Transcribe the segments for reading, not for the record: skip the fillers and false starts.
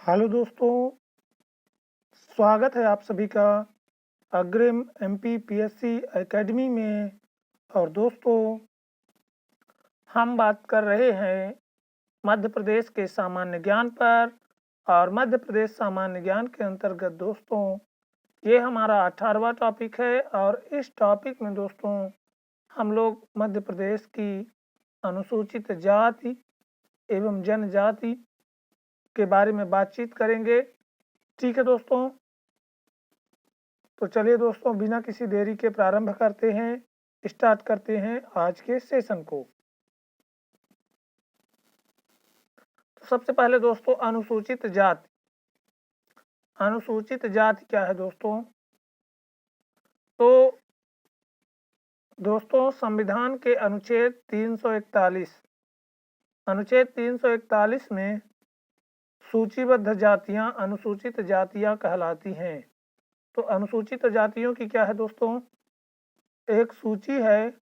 Hello दोस्तों, स्वागत है आप सभी का अग्रिम एमपी पीएससी एकेडमी में। और दोस्तों, हम बात कर रहे हैं मध्य प्रदेश के सामान्य ज्ञान पर। और मध्य प्रदेश सामान्य ज्ञान के अंतर्गत दोस्तों ये हमारा 18वां टॉपिक है। और इस टॉपिक में दोस्तों हम लोग मध्य प्रदेश की अनुसूचित जाति एवं जनजाति के बारे में बातचीत करेंगे। ठीक है दोस्तों, तो चलिए दोस्तों बिना किसी देरी के प्रारंभ करते हैं, स्टार्ट करते हैं आज के सेशन को। तो सबसे पहले दोस्तों अनुसूचित जाति। अनुसूचित जाति क्या है दोस्तों? तो दोस्तों संविधान के अनुच्छेद 341 में सूचीबद्ध जातियां अनुसूचित जातियां कहलाती हैं। तो अनुसूचित जातियों की क्या है दोस्तों? एक सूची है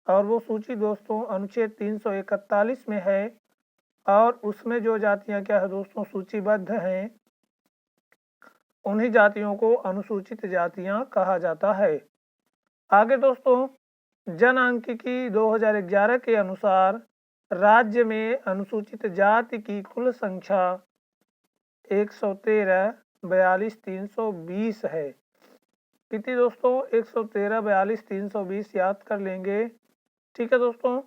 और वो सूची दोस्तों अनुच्छेद 341 में है। और उसमें जो जातियां क्या है दोस्तों सूचीबद्ध हैं, उन्हीं जातियों को अनुसूचित जातियां कहा जाता है। आगे दोस्तों जनआंकिकी 2011 के अनुसार राज्य में अनुसूचित जाति की कुल संख्या 113 42 320 है। कितनी दोस्तों? 113 42 320 याद कर लेंगे। ठीक है दोस्तों,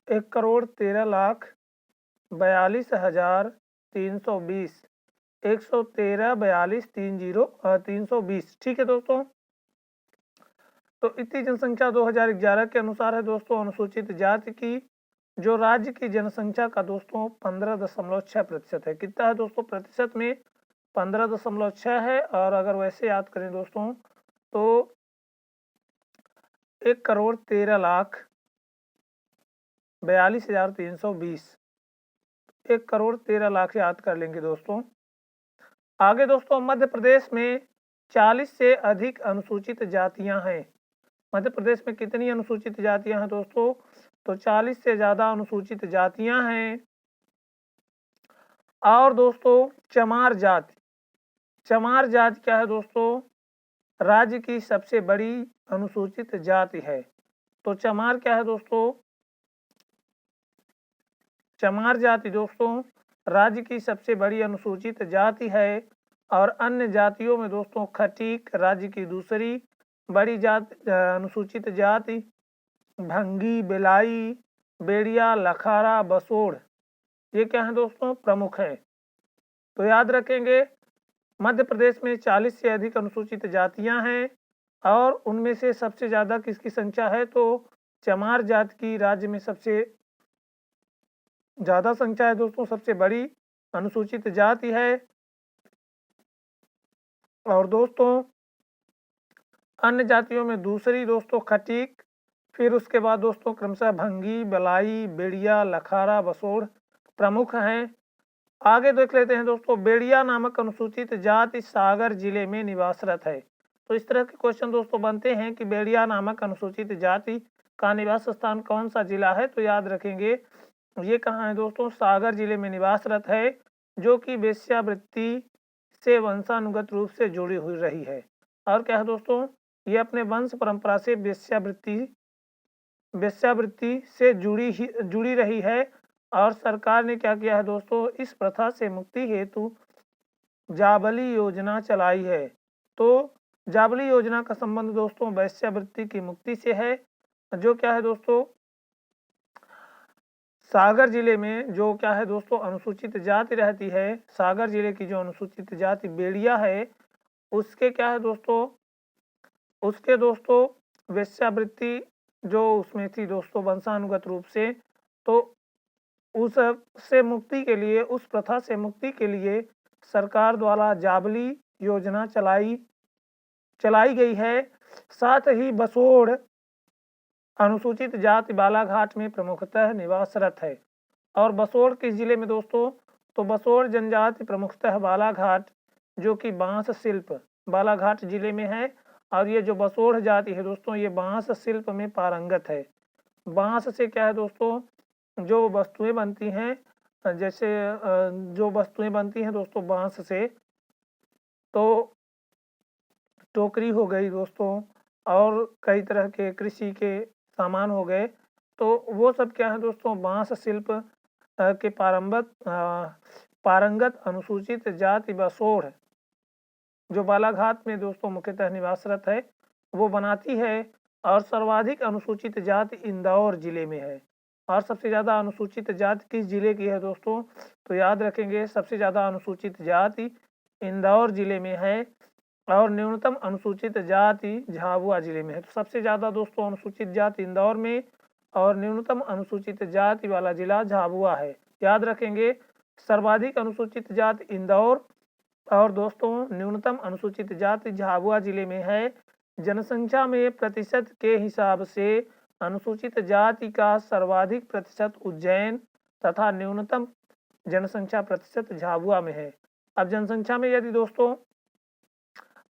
1,13,42,320 113 42 320। ठीक है दोस्तों, तो इतनी जनसंख्या 2011 के अनुसार है दोस्तों अनुसूचित जाति की, जो राज्य की जनसंख्या का दोस्तों 15.6% है। कितना है दोस्तों प्रतिशत में? 15.6 है। और अगर वैसे याद करें दोस्तों तो 1,13,42,320 1,13,00,000 याद कर लेंगे दोस्तों। आगे दोस्तों मध्य प्रदेश में 40 से अधिक अनुसूचित जातियां हैं। मध्य प्रदेश में कितनी अनुसूचित जातियां हैं दोस्तों? तो 40 से ज़्यादा अनुसूचित जातियां हैं। और दोस्तों चमार जाति। चमार जाति क्या है दोस्तों? राज्य की सबसे बड़ी अनुसूचित जाति है। तो चमार क्या है दोस्तों? चमार जाति दोस्तों राज्य की सबसे बड़ी अनुसूचित जाति है। और अन्य जातियों में दोस्तों खटीक राज्य की दूसरी बड़ी जाति अनुसूचित जाति, भंगी, बिलाई, बेड़िया, लखारा, बसोड़, ये क्या है दोस्तों? प्रमुख है। तो याद रखेंगे मध्य प्रदेश में 40 से अधिक अनुसूचित जातियां हैं। और उनमें से सबसे ज़्यादा किसकी संख्या है? तो चमार जाति की राज्य में सबसे ज़्यादा संख्या है दोस्तों, सबसे बड़ी अनुसूचित जाति है। और दोस्तों अन्य जातियों में दूसरी दोस्तों खटीक, फिर उसके बाद दोस्तों क्रमशः भंगी, बलाई, बेड़िया, लखारा, बसोड़ प्रमुख हैं। आगे देख लेते हैं दोस्तों बेड़िया नामक अनुसूचित जाति सागर जिले में निवासरत है। तो इस तरह के क्वेश्चन दोस्तों बनते हैं कि बेड़िया नामक अनुसूचित जाति का निवास स्थान कौन सा जिला है? तो याद रखेंगे ये कहाँ है दोस्तों? सागर जिले में निवासरत है, जो कि वेश्यावृत्ति से वंशानुगत रूप से जुड़ी हुई रही है। और क्या है दोस्तों? ये अपने वंश परंपरा से वेश्यावृत्ति से जुड़ी रही है। और सरकार ने क्या किया है दोस्तों? इस प्रथा से मुक्ति हेतु जाबली योजना चलाई है। तो जाबली योजना का संबंध दोस्तों वेश्यावृत्ति की मुक्ति से है, जो क्या है दोस्तों सागर जिले में जो क्या है दोस्तों अनुसूचित जाति रहती है। सागर जिले की जो अनुसूचित जाति बेड़िया है, उसके क्या है दोस्तों? उसके दोस्तों वेश्यावृत्ति जो उसमें थी दोस्तों वंशानुगत रूप से, तो उस से मुक्ति के लिए, उस प्रथा से मुक्ति के लिए सरकार द्वारा जाबली योजना चलाई गई है। साथ ही बसोड़ अनुसूचित जाति बालाघाट में प्रमुखतः निवासरत है। और बसोड़ किस जिले में दोस्तों? तो बसोड़ जनजाति प्रमुखतः बालाघाट, जो कि बांस शिल्प बालाघाट जिले में है। और ये जो बसोड़ जाति है दोस्तों ये बांस शिल्प में पारंगत है। बांस से क्या है दोस्तों जो वस्तुएं बनती हैं जैसे जो वस्तुएं बनती हैं दोस्तों बांस से, तो टोकरी हो गई दोस्तों, और कई तरह के कृषि के सामान हो गए, तो वो सब क्या है दोस्तों बांस शिल्प के पारंगत अनुसूचित जाति व सोढ़ जो बालाघाट में दोस्तों मुख्यतः निवासरत है वो बनाती है। और सर्वाधिक अनुसूचित जाति इंदौर जिले में है। और सबसे ज़्यादा अनुसूचित जाति किस जिले की है दोस्तों, तो याद रखेंगे सबसे ज़्यादा अनुसूचित जाति इंदौर जिले में है और न्यूनतम अनुसूचित जाति झाबुआ जिले में है। तो सबसे ज़्यादा दोस्तों अनुसूचित जाति इंदौर में और न्यूनतम अनुसूचित जाति वाला जिला झाबुआ है। याद रखेंगे सर्वाधिक अनुसूचित जाति इंदौर और दोस्तों न्यूनतम अनुसूचित जाति झाबुआ जिले में है। जनसंख्या में प्रतिशत के हिसाब से अनुसूचित जाति का सर्वाधिक प्रतिशत उज्जैन तथा न्यूनतम जनसंख्या प्रतिशत झाबुआ में है। अब जनसंख्या में यदि दोस्तों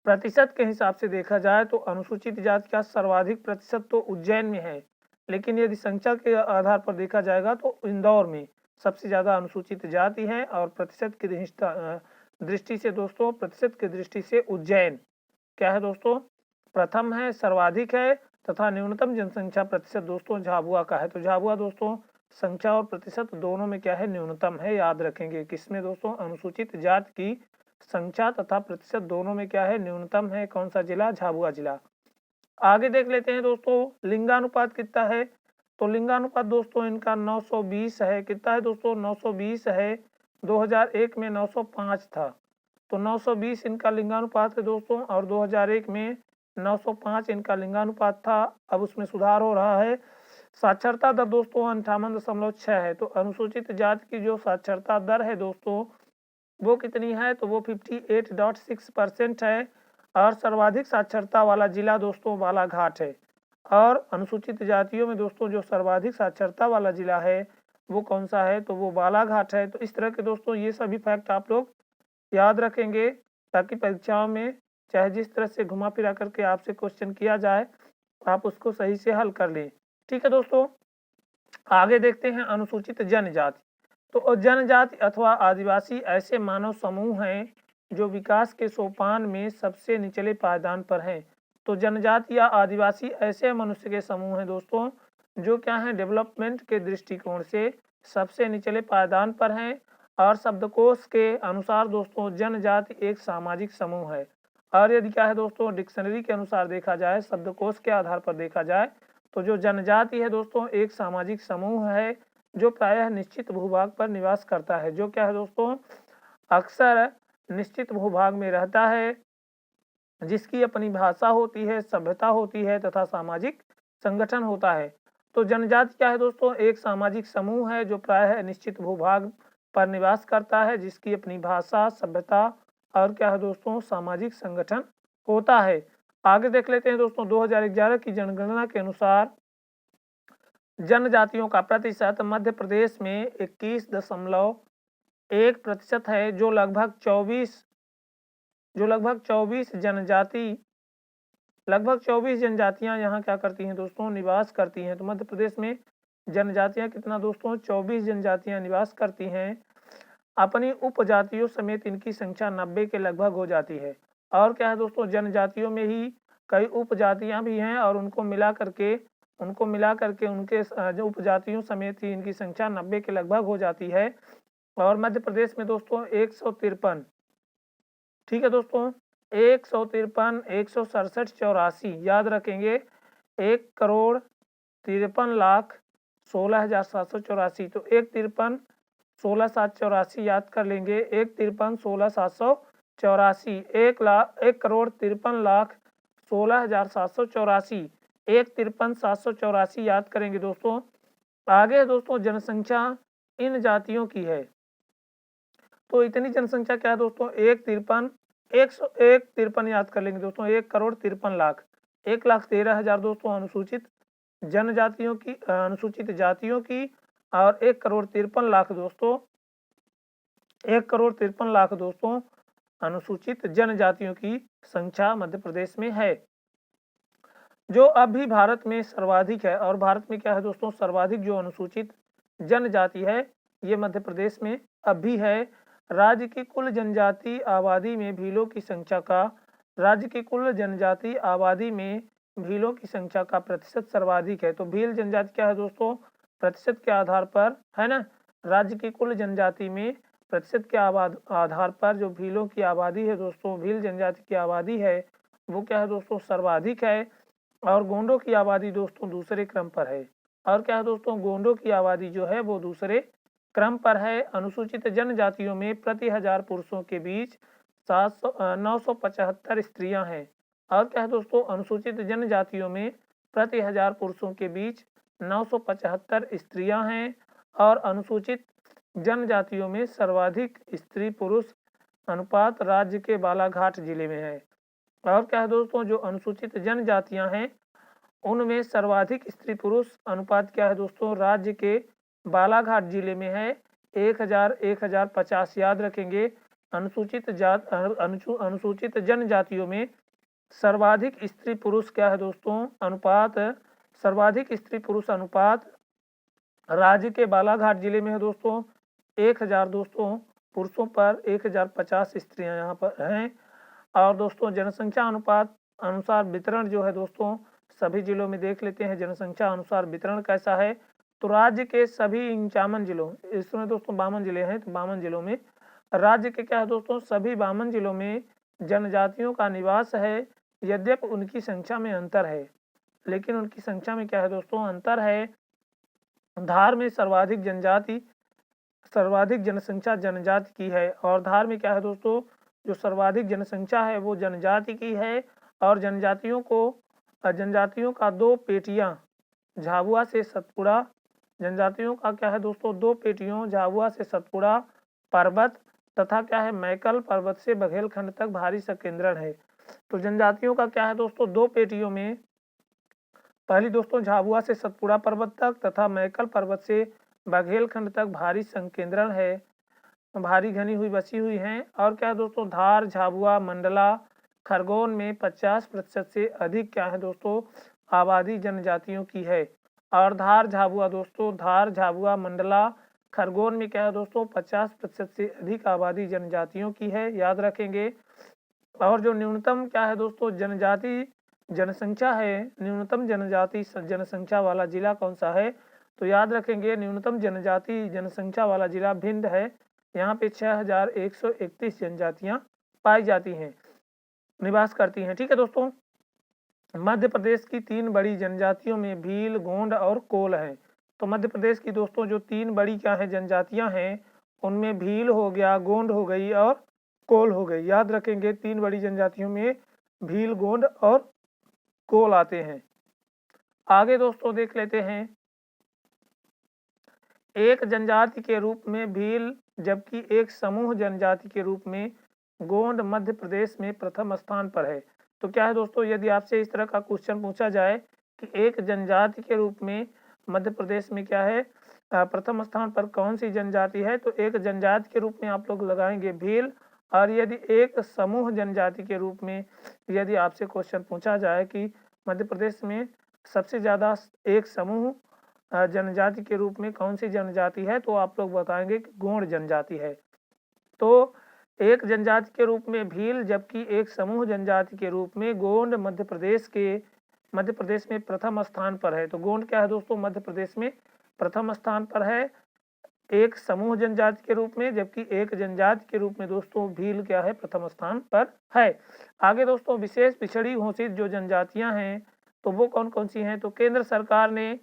प्रतिशत के हिसाब से देखा जाए तो अनुसूचित जाति का सर्वाधिक प्रतिशत तो उज्जैन में है, लेकिन यदि संख्या के आधार पर देखा जाएगा तो इंदौर में सबसे ज़्यादा अनुसूचित जाति है और प्रतिशत की दृष्टि से दोस्तों प्रतिशत की दृष्टि से उज्जैन क्या है दोस्तों प्रथम है, सर्वाधिक है तथा न्यूनतम जनसंख्या प्रतिशत दोस्तों झाबुआ का है। तो झाबुआ दोस्तों संख्या और प्रतिशत दोनों में क्या है न्यूनतम है। याद रखेंगे किसमें दोस्तों अनुसूचित जाति की संख्या तथा प्रतिशत दोनों में क्या है न्यूनतम है। कौन सा जिला, झाबुआ जिला। आगे देख लेते हैं दोस्तों लिंगानुपात कितना है, तो लिंगानुपात दोस्तों इनका 920 है। कितना है दोस्तों 920 है। 2001 में 905 था, तो 920 इनका लिंगानुपात है दोस्तों और 2001 में 905 इनका लिंगानुपात था। अब उसमें सुधार हो रहा है। साक्षरता दर दोस्तों 58.6 है। तो अनुसूचित जाति की जो साक्षरता दर है दोस्तों वो कितनी है, तो वो 58.6% है। और सर्वाधिक साक्षरता वाला जिला दोस्तों बालाघाट है। और अनुसूचित जातियों में दोस्तों जो सर्वाधिक साक्षरता वाला जिला है वो कौन सा है, तो वो बालाघाट है। तो इस तरह के दोस्तों ये सभी फैक्ट आप लोग याद रखेंगे ताकि परीक्षाओं में चाहे जिस तरह से घुमा फिरा करके आपसे क्वेश्चन किया जाए आप उसको सही से हल कर लें। ठीक है दोस्तों, आगे देखते हैं अनुसूचित जनजाति। तो जनजाति अथवा आदिवासी ऐसे मानव समूह हैं जो विकास के सोपान में सबसे निचले पायदान पर हैं। तो जनजाति या आदिवासी ऐसे मनुष्य के समूह हैं दोस्तों जो क्या हैं डेवलपमेंट के दृष्टिकोण से सबसे निचले पायदान पर हैं। और शब्दकोश के अनुसार दोस्तों जनजाति एक सामाजिक समूह है। और यदि क्या है दोस्तों डिक्शनरी के अनुसार देखा जाए, शब्दकोश के आधार पर देखा जाए तो जो जनजाति है दोस्तों एक सामाजिक समूह है जो प्रायः निश्चित भूभाग पर निवास करता है। जो क्या है दोस्तों अक्सर निश्चित भूभाग में रहता है, जिसकी अपनी भाषा होती है, सभ्यता होती है तथा सामाजिक संगठन होता है। तो जनजाति क्या है दोस्तों एक सामाजिक समूह है जो प्रायः निश्चित भूभाग पर निवास करता है, जिसकी अपनी भाषा, सभ्यता और क्या है दोस्तों सामाजिक संगठन होता है। आगे देख लेते हैं दोस्तों 2011 की जनगणना के अनुसार जनजातियों का प्रतिशत मध्य प्रदेश में 21.1% है। जो लगभग 24 जनजातियां यहाँ क्या करती हैं दोस्तों निवास करती हैं। तो मध्य प्रदेश में जनजातियां कितना दोस्तों 24 जनजातियां निवास करती हैं। अपनी उपजातियों समेत इनकी संख्या 90 के लगभग हो जाती है। और क्या है दोस्तों जनजातियों में ही कई उपजातियां भी हैं और उनको मिला करके उनके जो उपजातियों समेत ही इनकी संख्या 90 के लगभग हो जाती है। और मध्य प्रदेश में दोस्तों 153, ठीक है दोस्तों 153, 167, 84 याद रखेंगे 1,53,16,784। तो 1,53,16,784 याद कर लेंगे। 1,53,16,784 1,53,16,784 1,53,784 याद करेंगे दोस्तों। आगे दोस्तों जनसंख्या इन जातियों की है, तो इतनी जनसंख्या क्या है दोस्तों 1,53,1,153 याद कर लेंगे दोस्तों। 1,53,13,00,000 1,13,000 दोस्तों अनुसूचित जनजातियों की अनुसूचित जातियों की और 1,53,00,000 दोस्तों 1,53,00,000 दोस्तों अनुसूचित जनजातियों की संख्या मध्य प्रदेश में है, जो अभी भारत में सर्वाधिक है। और भारत में क्या है दोस्तों सर्वाधिक जो अनुसूचित जनजाति है ये मध्य प्रदेश में अब भी है। राज्य की कुल जनजाति आबादी में भीलों की संख्या का राज्य की कुल जनजाति आबादी में भीलों की संख्या का प्रतिशत सर्वाधिक है। तो भील जनजाति क्या है दोस्तों, प्रतिशत के आधार पर है ना, राज्य की कुल जनजाति में प्रतिशत के आधार पर जो भीलों की आबादी है दोस्तों, भील जनजाति की आबादी है वो क्या है दोस्तों, सर्वाधिक है। और गोंडों की आबादी दोस्तों दूसरे क्रम पर है। और क्या है दोस्तों, गोंडों की आबादी जो है वो दूसरे क्रम पर है। अनुसूचित जनजातियों में प्रति 1000 पुरुषों के बीच 975 स्त्रियां हैं। और क्या है दोस्तों, अनुसूचित जनजातियों में प्रति 1000 पुरुषों के बीच 975 स्त्रियां हैं। और अनुसूचित जनजातियों में सर्वाधिक स्त्री पुरुष अनुपात राज्य के बालाघाट जिले में है। और क्या है दोस्तों, जो अनुसूचित जनजातियां हैं उनमें सर्वाधिक स्त्री पुरुष अनुपात क्या है दोस्तों, राज्य के बालाघाट जिले में है। 1050 याद रखेंगे। अनुसूचित जनजातियों में सर्वाधिक स्त्री पुरुष क्या है दोस्तों, अनुपात, सर्वाधिक स्त्री पुरुष अनुपात राज्य के बालाघाट जिले में है दोस्तों। 1000 दोस्तों पुरुषों पर 1050 स्त्रियां यहाँ पर हैं। और दोस्तों जनसंख्या अनुपात अनुसार वितरण जो है दोस्तों सभी जिलों में देख लेते हैं जनसंख्या अनुसार वितरण कैसा है। तो राज्य के सभी 51 जिलों, इसमें दोस्तों 52 जिले हैं, तो 52 जिलों में राज्य के क्या है दोस्तों, सभी 52 जिलों में जनजातियों का निवास है। यद्यपि उनकी संख्या में अंतर है, लेकिन उनकी संख्या में क्या है दोस्तों, अंतर है। धार में सर्वाधिक जनसंख्या जनजाति की है। और धार में क्या है दोस्तों, जो सर्वाधिक जनसंख्या है वो जनजाति की है। और जनजातियों का 2 पेटियां झाबुआ से सतपुड़ा, जनजातियों का क्या है दोस्तों, 2 पेटियों झाबुआ से सतपुड़ा पर्वत तथा क्या है मैकल पर्वत से बघेलखंड तक भारी संकेंद्रण है। तो जनजातियों का क्या है दोस्तों, 2 पेटियों में पहली दोस्तों झाबुआ से सतपुड़ा पर्वत तक तथा मैकल पर्वत से बघेलखंड तक भारी संकेंद्रण है, भारी घनी हुई बसी हुई हैं। और क्या है दोस्तों, धार, झाबुआ, मंडला, खरगोन में 50% से अधिक क्या है दोस्तों, आबादी जनजातियों की है। और धार, झाबुआ, मंडला, खरगोन में क्या है दोस्तों, 50% से अधिक आबादी जनजातियों की है, याद रखेंगे। और जो न्यूनतम क्या है दोस्तों जनजाति जनसंख्या है, न्यूनतम जनजाति जनसंख्या वाला जिला कौन सा है, तो याद रखेंगे न्यूनतम जनजाति जनसंख्या वाला जिला भिंड है। यहाँ पे 6131 जनजातियाँ पाई जाती हैं, निवास करती हैं। ठीक है दोस्तों, मध्य प्रदेश की 3 बड़ी जनजातियों में भील, गोंड और कोल हैं। तो मध्य प्रदेश की दोस्तों जो 3 बड़ी क्या है जनजातियां हैं उनमें भील हो गया, गोंड हो गई और कोल हो गई। याद रखेंगे 3 बड़ी जनजातियों में भील, गोंड और कोल आते हैं। आगे दोस्तों देख लेते हैं, एक जनजाति के रूप में भील जबकि एक समूह जनजाति के रूप में गोंड मध्य प्रदेश में प्रथम स्थान पर है। तो क्या है दोस्तों, यदि आपसे इस तरह का क्वेश्चन पूछा जाए कि एक जनजाति के रूप में मध्य प्रदेश में क्या है प्रथम स्थान पर कौन सी जनजाति है, तो एक जनजाति के रूप में आप लोग लगाएंगे भील। और यदि एक समूह जनजाति के रूप में यदि आपसे क्वेश्चन पूछा जाए कि मध्य प्रदेश में सबसे ज़्यादा एक समूह जनजाति के रूप में कौन सी जनजाति है, तो आप लोग बताएंगे कि गोंड जनजाति है। तो एक जनजाति के रूप में भील जबकि एक समूह जनजाति के रूप में गोंड मध्य प्रदेश में प्रथम स्थान पर है। तो गोंड क्या है दोस्तों, मध्य प्रदेश में प्रथम स्थान पर है एक समूह जनजाति के रूप में, जबकि एक जनजाति के रूप में दोस्तों भील क्या है, प्रथम स्थान पर है। आगे दोस्तों विशेष पिछड़ी घोषित जो जनजातियां हैं तो वो कौन कौन सी हैं, तो केंद्र सरकार ने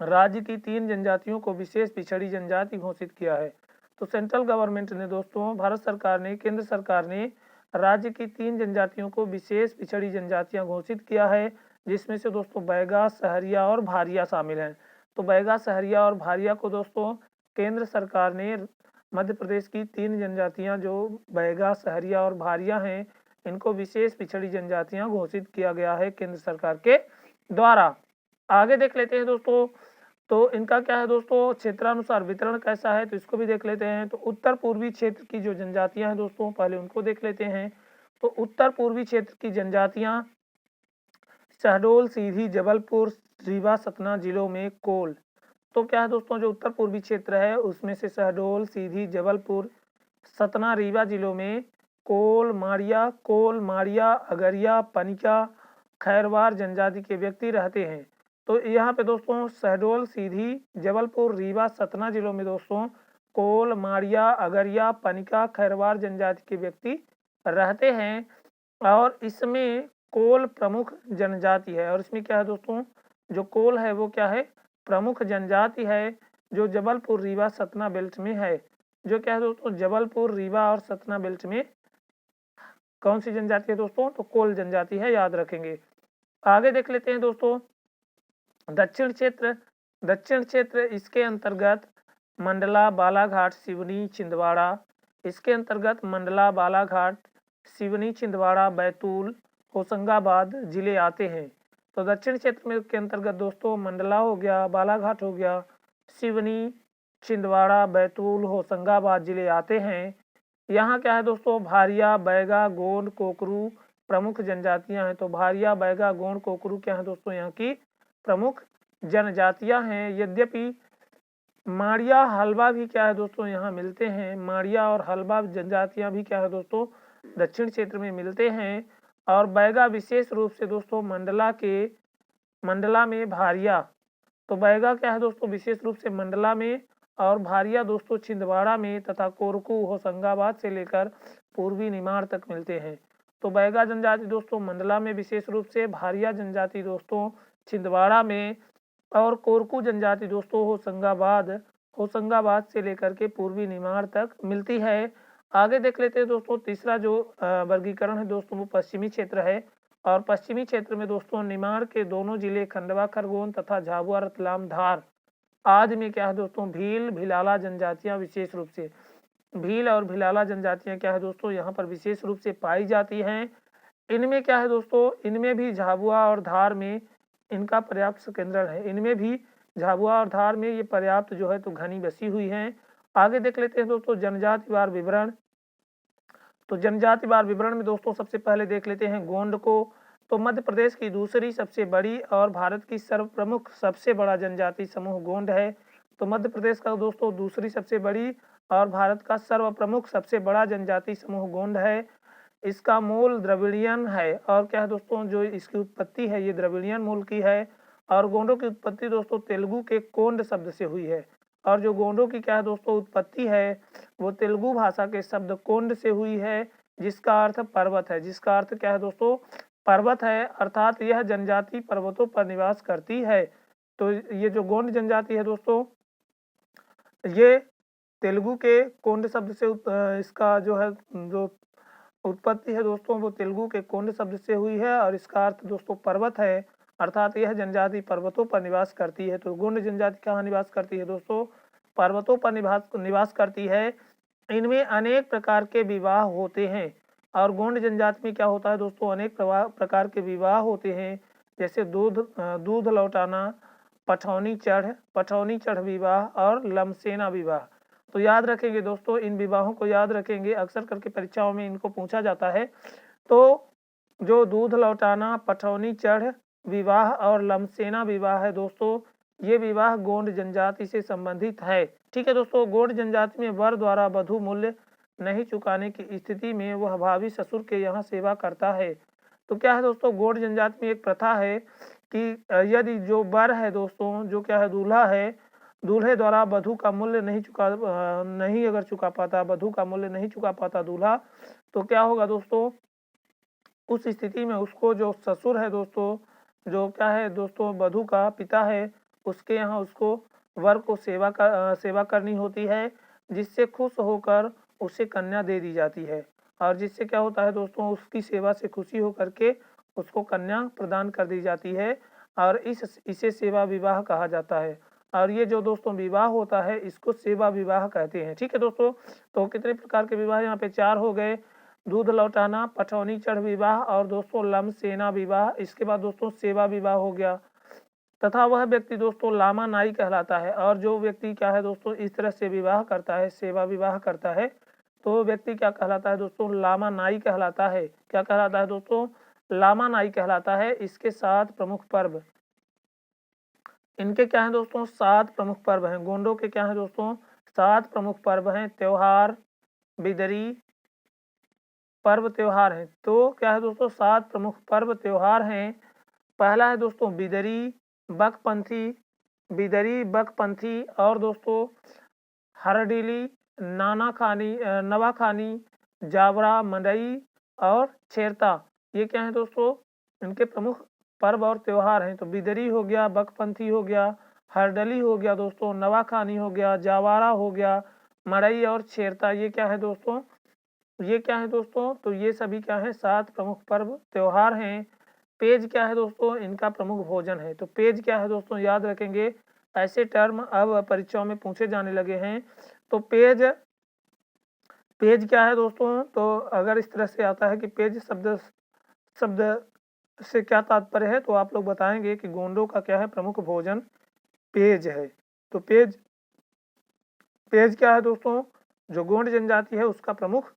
राज्य की 3 जनजातियों को विशेष पिछड़ी जनजाति घोषित किया है। तो सेंट्रल गवर्नमेंट ने दोस्तों, भारत सरकार ने, केंद्र सरकार ने राज्य की 3 जनजातियों को विशेष पिछड़ी जनजातियां घोषित किया है, जिसमें से दोस्तों बैगा, सहरिया और भारिया शामिल हैं। तो बैगा, सहरिया और भारिया को दोस्तों केंद्र सरकार ने मध्य प्रदेश की 3 जनजातियां जो बैगा, सहरिया और भारिया हैं इनको विशेष पिछड़ी जनजातियां घोषित किया गया है केंद्र सरकार के द्वारा। आगे देख लेते हैं दोस्तों, तो इनका क्या है दोस्तों क्षेत्रानुसार वितरण कैसा है, तो इसको भी देख लेते हैं। तो उत्तर पूर्वी क्षेत्र की जो जनजातियां हैं दोस्तों पहले उनको देख लेते हैं। तो उत्तर पूर्वी क्षेत्र की जनजातियां शहडोल, सीधी, जबलपुर, रीवा, सतना जिलों में कोल, तो क्या है दोस्तों, जो उत्तर पूर्वी क्षेत्र है उसमें से शहडोल, सीधी, जबलपुर, सतना, रीवा जिलों में कोल, माड़िया, अगरिया, पनिका, खैरवार जनजाति के व्यक्ति रहते हैं। तो यहाँ पे दोस्तों शहडोल, सीधी, जबलपुर, रीवा, सतना जिलों में दोस्तों कोल, माड़िया, अगरिया, पनिका, खैरवार जनजाति के व्यक्ति रहते हैं। और इसमें कोल प्रमुख जनजाति है, और इसमें क्या है दोस्तों, जो कोल है वो क्या है, प्रमुख जनजाति है, जो जबलपुर, रीवा, सतना बेल्ट में है। जो क्या है दोस्तों, जबलपुर, रीवा और सतना बेल्ट में कौन सी जनजाति है दोस्तों, तो कोल जनजाति है, याद रखेंगे। आगे देख लेते हैं दोस्तों दक्षिण क्षेत्र। दक्षिण क्षेत्र इसके अंतर्गत मंडला, बालाघाट, सिवनी, छिंदवाड़ा, इसके अंतर्गत मंडला, बालाघाट, सिवनी, छिंदवाड़ा, बैतूल, होशंगाबाद जिले आते हैं। तो दक्षिण क्षेत्र में के अंतर्गत दोस्तों मंडला हो गया, बालाघाट हो गया, सिवनी, छिंदवाड़ा, बैतूल, होशंगाबाद जिले आते हैं। यहाँ क्या है दोस्तों, भारिया, बैगा, गोंड, कोकरू प्रमुख जनजातियां हैं। तो भारिया, बैगा, गोंड, कोकरू क्या है दोस्तों, यहाँ की प्रमुख जनजातियां हैं। यद्यपि माड़िया, हलवा भी क्या है दोस्तों यहाँ मिलते हैं। माड़िया और हलवा जनजातियां भी क्या है दोस्तों दक्षिण क्षेत्र में मिलते हैं। और बैगा विशेष रूप से दोस्तों मंडला में भारिया, तो बैगा क्या है दोस्तों विशेष रूप से मंडला में, और भारिया दोस्तों छिंदवाड़ा में, तथा कोरकू होशंगाबाद से लेकर पूर्वी निमाड़ तक मिलते हैं। तो बैगा जनजाति दोस्तों मंडला में विशेष रूप से, भारिया जनजाति दोस्तों छिंदवाड़ा में, और कोरकू जनजाति दोस्तों होशंगाबाद से लेकर के पूर्वी निमाड़ तक मिलती है। आगे देख लेते हैं दोस्तों तीसरा जो वर्गीकरण है दोस्तों वो पश्चिमी क्षेत्र है। और पश्चिमी क्षेत्र में दोस्तों निमाड़ के दोनों जिले खंडवा, खरगोन तथा झाबुआ, रतलाम, धार आदि में क्या है दोस्तों भील, भिलाला जनजातियां विशेष रूप से, भील और भिलाला जनजातियां क्या है दोस्तों यहाँ पर विशेष रूप से पाई जाती हैं। इनमें क्या है दोस्तों, इनमें भी झाबुआ और धार में इनका पर्याप्त केंद्र है। इनमें भी झाबुआ और धार में ये पर्याप्त जो है तो घनी बसी हुई हैं। आगे देख लेते हैं दोस्तों जनजातिवार विवरण। तो जनजातिवार विवरण में दोस्तों सबसे पहले देख लेते हैं गोंड को। तो मध्य प्रदेश की दूसरी सबसे बड़ी और भारत की सर्वप्रमुख सबसे बड़ा जनजाति समूह गोंड है। तो मध्य प्रदेश का दोस्तों दूसरी सबसे बड़ी और भारत का सर्वप्रमुख सबसे बड़ा जनजाति समूह गोंड है। इसका मूल द्रविड़ियन है, और क्या है दोस्तों जो इसकी उत्पत्ति है ये द्रविड़ियन मूल की है। और गोंडों की उत्पत्ति दोस्तों तेलुगु के कोंड शब्द से हुई है। और जो गोंडों की क्या है दोस्तों उत्पत्ति है वो तेलुगु भाषा के शब्द कोंड से हुई है, जिसका अर्थ पर्वत है। जिसका अर्थ क्या है दोस्तों, पर्वत है, अर्थात यह जनजाति पर्वतों पर निवास करती है। तो ये जो गोंड जनजाति है दोस्तों ये तेलुगु के कोंड शब्द से इसका जो है जो उत्पत्ति है दोस्तों वो तेलुगु के कोंड शब्द से हुई है, और इसका अर्थ दोस्तों पर्वत है, अर्थात यह जनजाति पर्वतों पर निवास करती है। तो गोंड जनजाति कहाँ निवास करती है दोस्तों, पर्वतों पर निवास करती है। इनमें अनेक प्रकार के विवाह होते हैं। और गोंड जनजाति में क्या होता है दोस्तों, अनेक प्रकार के विवाह होते हैं, जैसे दूध लौटाना, पठौनी चढ़ विवाह और लमसेना विवाह। तो याद रखेंगे दोस्तों, इन विवाहों को याद रखेंगे, अक्सर करके परीक्षाओं में इनको पूछा जाता है। तो जो दूध लौटाना, पठौनी चढ़ विवाह और लमसेना विवाह है दोस्तों, ये विवाह गोंड जनजाति से संबंधित है। ठीक है दोस्तों, गोंड जनजाति में वर द्वारा वधु मूल्य नहीं चुकाने की स्थिति में वह भावी ससुर के यहाँ सेवा करता है। तो क्या है दोस्तों, गोंड जनजाति में एक प्रथा है कि यदि जो वर है दोस्तों, जो क्या है दूल्हा है, दूल्हे द्वारा वधु का मूल्य नहीं अगर चुका पाता, वधु का मूल्य नहीं चुका पाता दूल्हा, तो क्या होगा दोस्तों, उस स्थिति में उसको जो ससुर है दोस्तों, जो क्या है दोस्तों वधु का पिता है, उसके यहाँ उसको वर को सेवा करनी होती है, जिससे खुश होकर उसे कन्या दे दी जाती है। और जिससे क्या होता है दोस्तों, उसकी सेवा से खुशी होकर के उसको कन्या प्रदान कर दी जाती है, और इसे सेवा विवाह कहा जाता है। और ये जो दोस्तों विवाह होता है इसको सेवा विवाह कहते हैं। ठीक है दोस्तों, तो कितने प्रकार के विवाह यहाँ पे 4 हो गए, दूध लौटाना, पठौनी चढ़ विवाह और दोस्तों लमसेना विवाह। इसके बाद दोस्तों सेवा विवाह हो गया, तथा वह व्यक्ति दोस्तों लामा नाई कहलाता है। और जो व्यक्ति क्या है दोस्तों इस तरह से विवाह करता है, सेवा विवाह करता है, तो व्यक्ति क्या कहलाता है दोस्तों, लामा नाई कहलाता है। क्या कहलाता है दोस्तों, लामा नाई कहलाता है। इसके साथ प्रमुख पर्व, इनके क्या है दोस्तों 7 प्रमुख पर्व हैं। गोंडों के क्या है दोस्तों 7 प्रमुख पर्व हैं, त्योहार, बिदरी, पर्व त्योहार हैं। तो क्या है दोस्तों 7 प्रमुख पर्व त्योहार हैं। पहला है दोस्तों बिदरी, बकपंथी और दोस्तों हरडीली, नवाखानी, जावरा, मंडई और छेरता। ये क्या है दोस्तों इनके प्रमुख पर्व और त्योहार हैं। तो बिदरी हो गया, बकपंथी हो गया, हरडली हो गया दोस्तों, नवाखानी हो गया, जावारा हो गया, मड़ई और छेरता। ये क्या है दोस्तों तो ये सभी क्या है 7 प्रमुख पर्व त्योहार हैं। पेज क्या है दोस्तों इनका प्रमुख भोजन है। तो पेज क्या है दोस्तों याद रखेंगे, ऐसे टर्म अब परीक्षाओं में पूछे जाने लगे हैं। तो पेज क्या है दोस्तों, तो अगर इस तरह से आता है कि पेज शब्द से क्या तात्पर्य है, तो आप लोग बताएंगे कि गोंडों का क्या है प्रमुख भोजन पेज है। तो पेज क्या है दोस्तों, जो गोंड जनजाति है उसका प्रमुख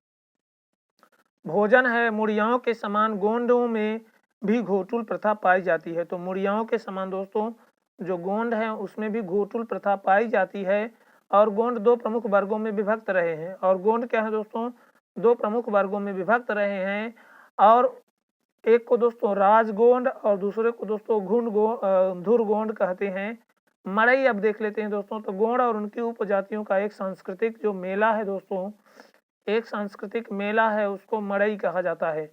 भोजन है। मुड़ियाओं के समान गोंडों में भी घोटुल प्रथा पाई जाती है। तो मुड़ियाओं के समान दोस्तों जो गोंड है उसमें भी घोटुल प्रथा पाई जाती है। और गोंड 2 प्रमुख वर्गों में विभक्त रहे हैं। और गोंड क्या है दोस्तों 2 प्रमुख वर्गों में विभक्त रहे हैं। और एक को दोस्तों राजगोंड और दूसरे को दोस्तों धुरगोंड कहते हैं। मड़ई अब देख लेते हैं दोस्तों। तो गोंड और उनकी उपजातियों का एक सांस्कृतिक जो मेला है दोस्तों, एक सांस्कृतिक मेला है, उसको मड़ई कहा जाता है।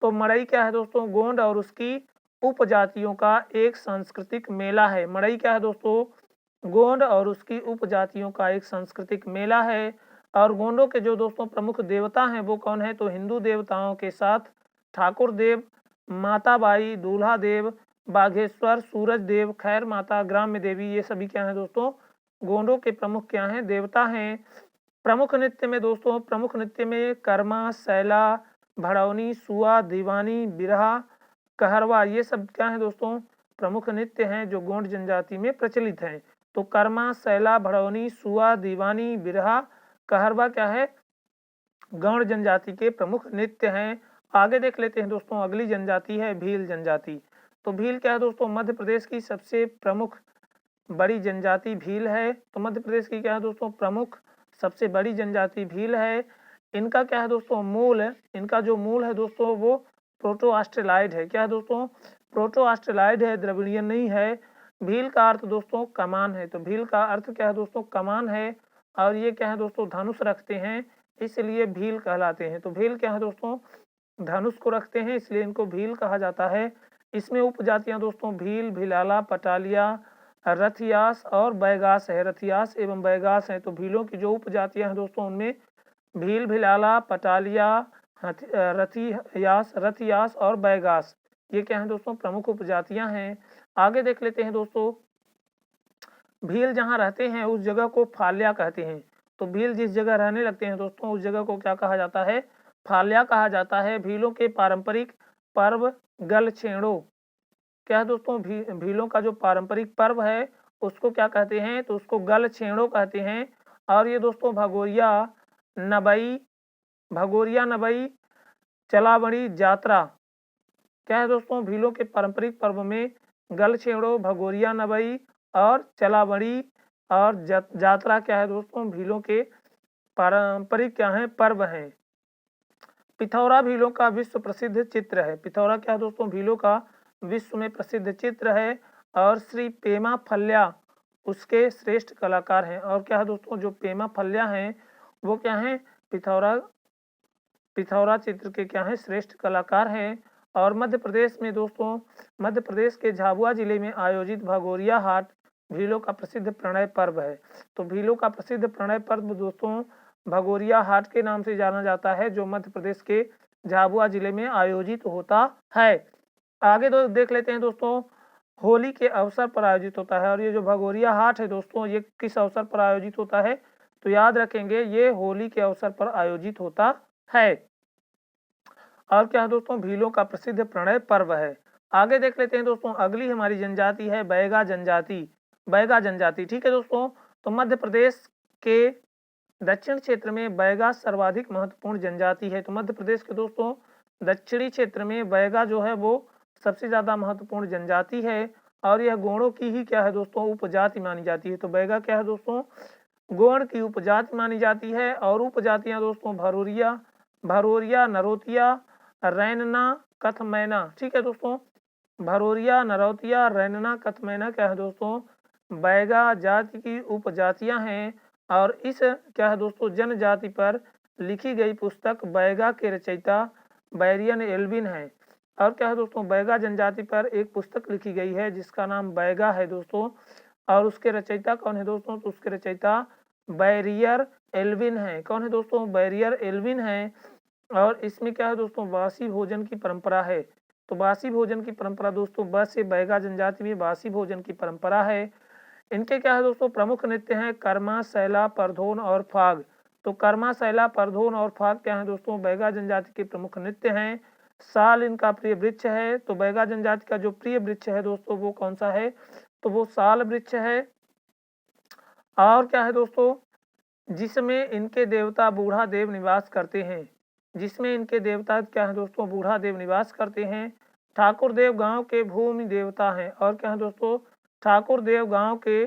तो मड़ई क्या है दोस्तों गोंड और उसकी उपजातियों का एक सांस्कृतिक मेला है। मड़ई क्या है दोस्तों गोंड और उसकी उपजातियों का एक सांस्कृतिक मेला है। और गोंडों के जो दोस्तों प्रमुख देवता हैं वो कौन है, तो हिंदू देवताओं के साथ ठाकुर देव, माताबाई, दूल्हा देव, बाघेश्वर, सूरज देव, खैर माता, ग्राम्य देवी, ये सभी क्या है दोस्तों गोंडों के प्रमुख क्या हैं देवता हैं। प्रमुख नृत्य में कर्मा, सैला, भड़ौनी, सुआ, दीवानी, बिरहा, कहरवा, ये सब क्या है दोस्तों प्रमुख नृत्य हैं जो गोंड जनजाति में प्रचलित हैं। तो कर्मा, सैला, भड़ौनी, सुआ, दीवानी, बिरहा, कहरवा क्या है गौड़ जनजाति के प्रमुख नृत्य हैं। आगे देख लेते हैं दोस्तों, अगली जनजाति है भील जनजाति। तो भील क्या है दोस्तों मध्य प्रदेश की सबसे प्रमुख बड़ी जनजाति भील है। तो मध्य प्रदेश की क्या है दोस्तों प्रमुख सबसे बड़ी जनजाति भील है। इनका क्या है दोस्तों इनका जो मूल है दोस्तों वो प्रोटो ऑस्ट्रेलाइड है। क्या है दोस्तों प्रोटो ऑस्ट्रेलाइड है, द्रविड़ियन नहीं है। भील का अर्थ दोस्तों कमान है। तो भील का अर्थ क्या है दोस्तों कमान है। और ये क्या है दोस्तों धनुष रखते हैं, इसलिए भील कहलाते हैं। तो भील क्या है दोस्तों धनुष को रखते हैं, इसलिए इनको भील कहा जाता है। इसमें उपजातियां दोस्तों भील, भिलाला, पटालिया, रथियास और बैगास है। रथियास एवं बैगास है। तो भीलों की जो उपजातियां हैं दोस्तों उनमें भील, भिलाला, पटालिया, रथियास और बैगास, ये क्या है दोस्तों प्रमुख उपजातियां हैं। आगे देख लेते हैं दोस्तों, भील जहाँ रहते हैं उस जगह को फाल्या कहते हैं। तो भील जिस जगह रहने लगते हैं दोस्तों उस जगह को क्या कहा जाता है, फाल्या कहा जाता है। भीलों के पारंपरिक पर्व गलछेड़ो, क्या है दोस्तों भीलों का जो पारंपरिक पर्व है उसको क्या कहते हैं, तो उसको गलछेड़ो कहते हैं। और ये दोस्तों भगोरिया नबई, चलावड़ी जात्रा, क्या है दोस्तों भीलों के पारंपरिक पर्व में गलछेड़ो, भगोरिया नबई और चलावड़ी और जात्रा क्या है दोस्तों भीलों के पारंपरिक क्या है पर्व हैं। पिथौरा भीलों का विश्व प्रसिद्ध चित्र है। पिथौरा क्या है दोस्तों भीलों का विश्व में प्रसिद्ध चित्र है। और श्री पेमा फल्या उसके श्रेष्ठ कलाकार हैं। और क्या है दोस्तों जो पेमा फल्या हैं वो क्या हैं पिथौरा चित्र के क्या हैं श्रेष्ठ कलाकार हैं। और मध्य प्रदेश में दोस्तों मध्य प्रदेश के झाबुआ जिले में आयोजित भगोरिया हाट भीलों का प्रसिद्ध प्रणय पर्व है। तो भीलों का प्रसिद्ध प्रणय पर्व दोस्तों भगोरिया हाट के नाम से जाना जाता है, जो मध्य प्रदेश के झाबुआ जिले में आयोजित होता है। आगे देख लेते हैं दोस्तों, होली के अवसर पर आयोजित होता है। और ये जो भगोरिया हाट है दोस्तों ये किस अवसर पर आयोजित होता है, तो याद रखेंगे ये होली के अवसर पर आयोजित होता है। और क्या है दोस्तों भीलों का प्रसिद्ध प्रणय पर्व है। आगे देख लेते हैं दोस्तों, अगली हमारी जनजाति है बैगा जनजाति। ठीक है दोस्तों, तो मध्य प्रदेश के दक्षिण क्षेत्र में बैगा सर्वाधिक महत्वपूर्ण जनजाति है। तो मध्य प्रदेश के दोस्तों दक्षिणी क्षेत्र में बैगा जो है वो सबसे ज्यादा महत्वपूर्ण जनजाति है। और यह गोंडों की ही क्या है दोस्तों उपजाति मानी जाती है। तो बैगा क्या है दोस्तों गोंड की उपजाति मानी जाती है। और उपजातियां दोस्तों भरोरिया, भरोरिया, नरोतिया, रैनना, कथमैना। ठीक है दोस्तों, भरोरिया, नरोतिया, रैनना, कथमैना क्या है दोस्तों बैगा जाति की उपजातियां हैं। और इस क्या है दोस्तों जनजाति पर लिखी गई पुस्तक बैगा के रचयिता बैरियन एल्विन है। और क्या है दोस्तों बैगा जनजाति पर एक पुस्तक लिखी गई है जिसका नाम बैगा है दोस्तों। और उसके रचयिता कौन है दोस्तों, तो उसके रचयिता बैरियर एल्विन है। कौन है दोस्तों, बैरियर एल्विन है। और इसमें क्या है दोस्तों बासी भोजन की परंपरा है। तो बासी भोजन की परंपरा दोस्तों बस से बैगा जनजाति में बासी भोजन की परंपरा है। इनके क्या है दोस्तों प्रमुख नृत्य हैं कर्मा, सैला, परधोन और फाग। तो कर्मा, सैला, परधोन और फाग क्या है दोस्तों बैगा जनजाति के प्रमुख नृत्य हैं। साल इनका प्रिय वृक्ष है। तो बैगा जनजाति का जो प्रिय वृक्ष है दोस्तों वो कौन सा है, तो वो साल वृक्ष है। और क्या है दोस्तों जिसमें इनके देवता बूढ़ा देव निवास करते हैं, जिसमें इनके देवता क्या है दोस्तों बूढ़ा देव निवास करते हैं। ठाकुर देव गांव के भूमि देवता हैं। और क्या है दोस्तों ठाकुर देव गांव के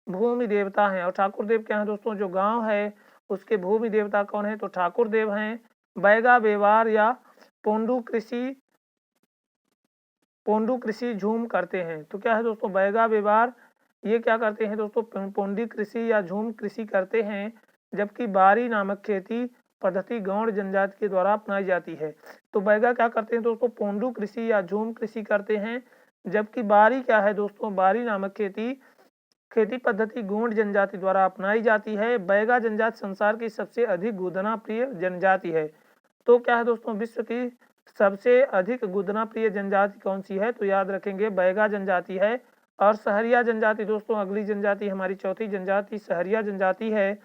भूमि देवता हैं। और ठाकुर देव क्या है दोस्तों जो गांव है उसके भूमि देवता कौन है, तो ठाकुर देव हैं। बैगा व्यवहार या पोंडू कृषि झूम करते हैं। तो क्या है दोस्तों बैगा व्यवहार ये क्या करते हैं दोस्तों पोंडी कृषि या झूम कृषि करते हैं। जबकि बारी नामक खेती पद्धति गौड़ जनजाति के द्वारा अपनाई जाती है। तो बैगा क्या करते हैं दोस्तों पोंडू कृषि या झूम कृषि करते हैं। जबकि बारी क्या है दोस्तों बारी नामक खेती पद्धति गोंड जनजाति द्वारा अपनाई जाती है। बैगा जनजाति संसार की सबसे अधिक गुदना प्रिय जनजाति है। तो क्या है दोस्तों विश्व की सबसे अधिक गुदना प्रिय जनजाति कौन सी है, तो याद रखेंगे बैगा जनजाति है। और सहरिया जनजाति दोस्तों अगली जनजाति हमारी चौथी जनजाति सहरिया जनजाति है।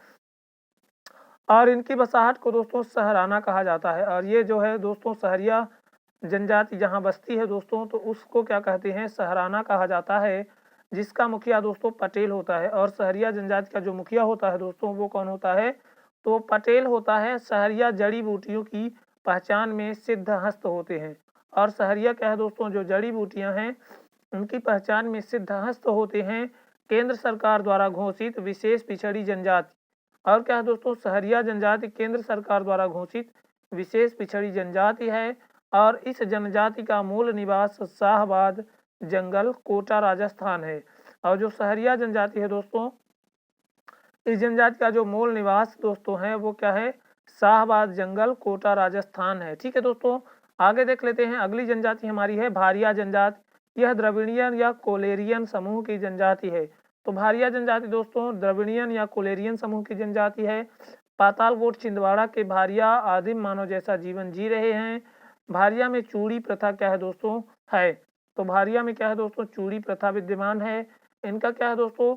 और इनकी बसाहट को दोस्तों सहराना कहा जाता है। और ये जो है दोस्तों सहरिया जनजाति जहाँ बसती है दोस्तों तो उसको क्या कहते हैं सहराना कहा जाता है, जिसका मुखिया दोस्तों पटेल होता है। और सहरिया जनजाति का जो मुखिया होता है दोस्तों वो कौन होता है, तो पटेल होता है। सहरिया जड़ी बूटियों की पहचान में सिद्ध हस्त होते हैं। और सहरिया क्या है दोस्तों जो जड़ी बूटियां हैं उनकी पहचान में सिद्ध हस्त होते हैं केंद्र सरकार द्वारा घोषित विशेष पिछड़ी जनजाति। और क्या है दोस्तों सहरिया जनजाति केंद्र सरकार द्वारा घोषित विशेष पिछड़ी जनजाति है। और इस जनजाति का मूल निवास शाहबाद जंगल कोटा राजस्थान है। और जो सहरिया जनजाति है दोस्तों इस जनजाति का जो मूल निवास दोस्तों है वो क्या है शाहबाद जंगल कोटा राजस्थान है। ठीक है दोस्तों आगे देख लेते हैं। अगली जनजाति हमारी है भारिया जनजाति। यह द्रविड़ियन या कोलेरियन समूह की जनजाति है। तो भारिया जनजाति दोस्तों द्रविड़ियन या कोलेरियन समूह की जनजाति है। पातालकोट छिंदवाड़ा के भारिया आदिम मानव जैसा जीवन जी रहे हैं। भारिया में चूड़ी प्रथा क्या है दोस्तों है। तो भारिया में क्या है दोस्तों चूड़ी प्रथा विद्यमान है। इनका क्या है दोस्तों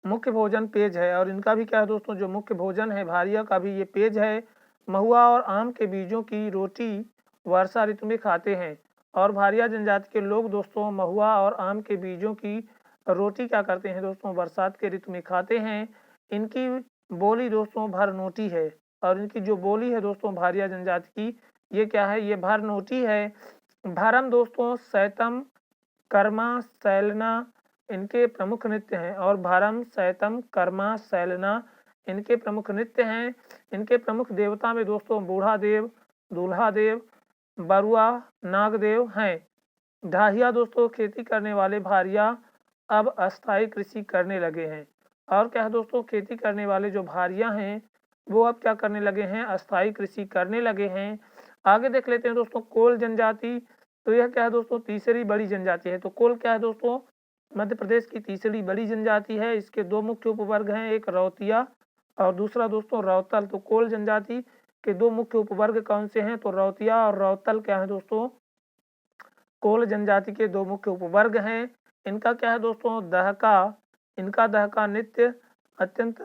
मुख्य भोजन पेज है। और इनका भी क्या है दोस्तों जो मुख्य भोजन है भारिया का भी ये पेज है। महुआ और आम के बीजों की रोटी वर्षा ऋतु में खाते हैं। और भारिया जनजाति के लोग दोस्तों महुआ और आम के बीजों की रोटी क्या करते हैं दोस्तों बरसात के ऋतु में खाते हैं। इनकी बोली दोस्तों भरनोटी है। और इनकी जो बोली है दोस्तों भारिया जनजाति की ये क्या है, ये भरनोटी है। भरम दोस्तों सैतम कर्मा सैलना इनके प्रमुख नृत्य हैं। और भारम सैतम कर्मा सैलना इनके प्रमुख नृत्य हैं। इनके प्रमुख देवता में दोस्तों बूढ़ा देव, दूल्हा देव, बरुआ, नागदेव हैं। ढाहिया दोस्तों खेती करने वाले भारिया अब अस्थायी कृषि करने लगे हैं। और क्या है दोस्तों खेती करने वाले जो भारिया हैं वो अब क्या करने लगे हैं अस्थायी कृषि करने लगे हैं। आगे देख लेते हैं दोस्तों कोल जनजाति। तो यह क्या है दोस्तों तीसरी बड़ी जनजाति है। तो कोल क्या है दोस्तों मध्य प्रदेश की तीसरी बड़ी जनजाति है। इसके दो मुख्य उपवर्ग हैं, एक रौतिया और दूसरा दोस्तों रौतल। तो कोल जनजाति के दो मुख्य उपवर्ग कौन से हैं, तो रौतिया और रौतल क्या है दोस्तों कोल जनजाति के दो मुख्य उपवर्ग हैं। इनका क्या है दोस्तों इनका दहका नृत्य अत्यंत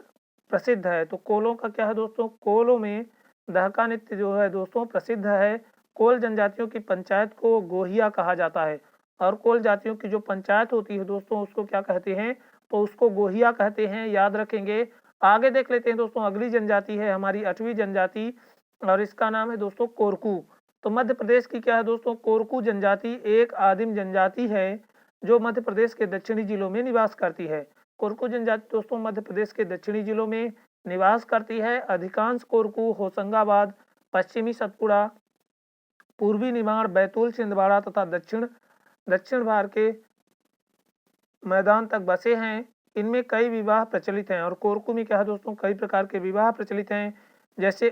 प्रसिद्ध है। तो कोलों का क्या है दोस्तों कोलों में दहका नृत्य जो है दोस्तों प्रसिद्ध है। कोल जनजातियों की पंचायत को गोहिया कहा जाता है। और कोल जातियों की जो पंचायत होती है दोस्तों उसको क्या कहते हैं, तो उसको गोहिया कहते हैं, याद रखेंगे। आगे देख लेते हैं दोस्तों अगली जनजाति है हमारी 8वीं जनजाति और इसका नाम है दोस्तों कोरकू। तो मध्य प्रदेश की क्या है दोस्तों कोरकू जनजाति एक आदिम जनजाति है जो मध्य प्रदेश के दक्षिणी जिलों में निवास करती है। कोरकू जनजाति दोस्तों मध्य प्रदेश के दक्षिणी जिलों में निवास करती है। अधिकांश कोरकू होशंगाबाद, पश्चिमी सतपुड़ा, पूर्वी निमाड़, बैतूल, छिंदवाड़ा तथा दक्षिण भारत के मैदान तक बसे हैं। इनमें कई विवाह प्रचलित हैं और कोरकू में क्या है दोस्तों कई प्रकार के विवाह प्रचलित हैं, जैसे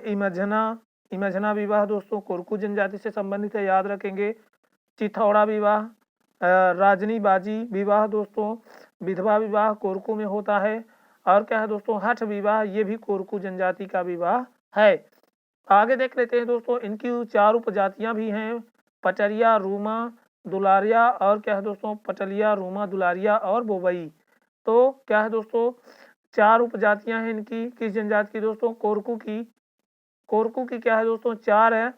इमझना विवाह दोस्तों कोरकू जनजाति से संबंधित है, याद रखेंगे। चिथौड़ा विवाह, राजनी बाजी विवाह दोस्तों, विधवा विवाह कोरकू में होता है। और क्या है दोस्तों हठ विवाह, ये भी कोरकू जनजाति का विवाह है। आगे देख लेते हैं दोस्तों, इनकी 4 उपजातियां भी हैं, पचरिया, रूमा, दुलारिया और क्या है दोस्तों पटलिया, रूमा, दुलारिया और बोबई। तो क्या है दोस्तों 4 उपजातियां हैं इनकी, किस जनजाति की दोस्तों कोरकू की क्या है दोस्तों 4 है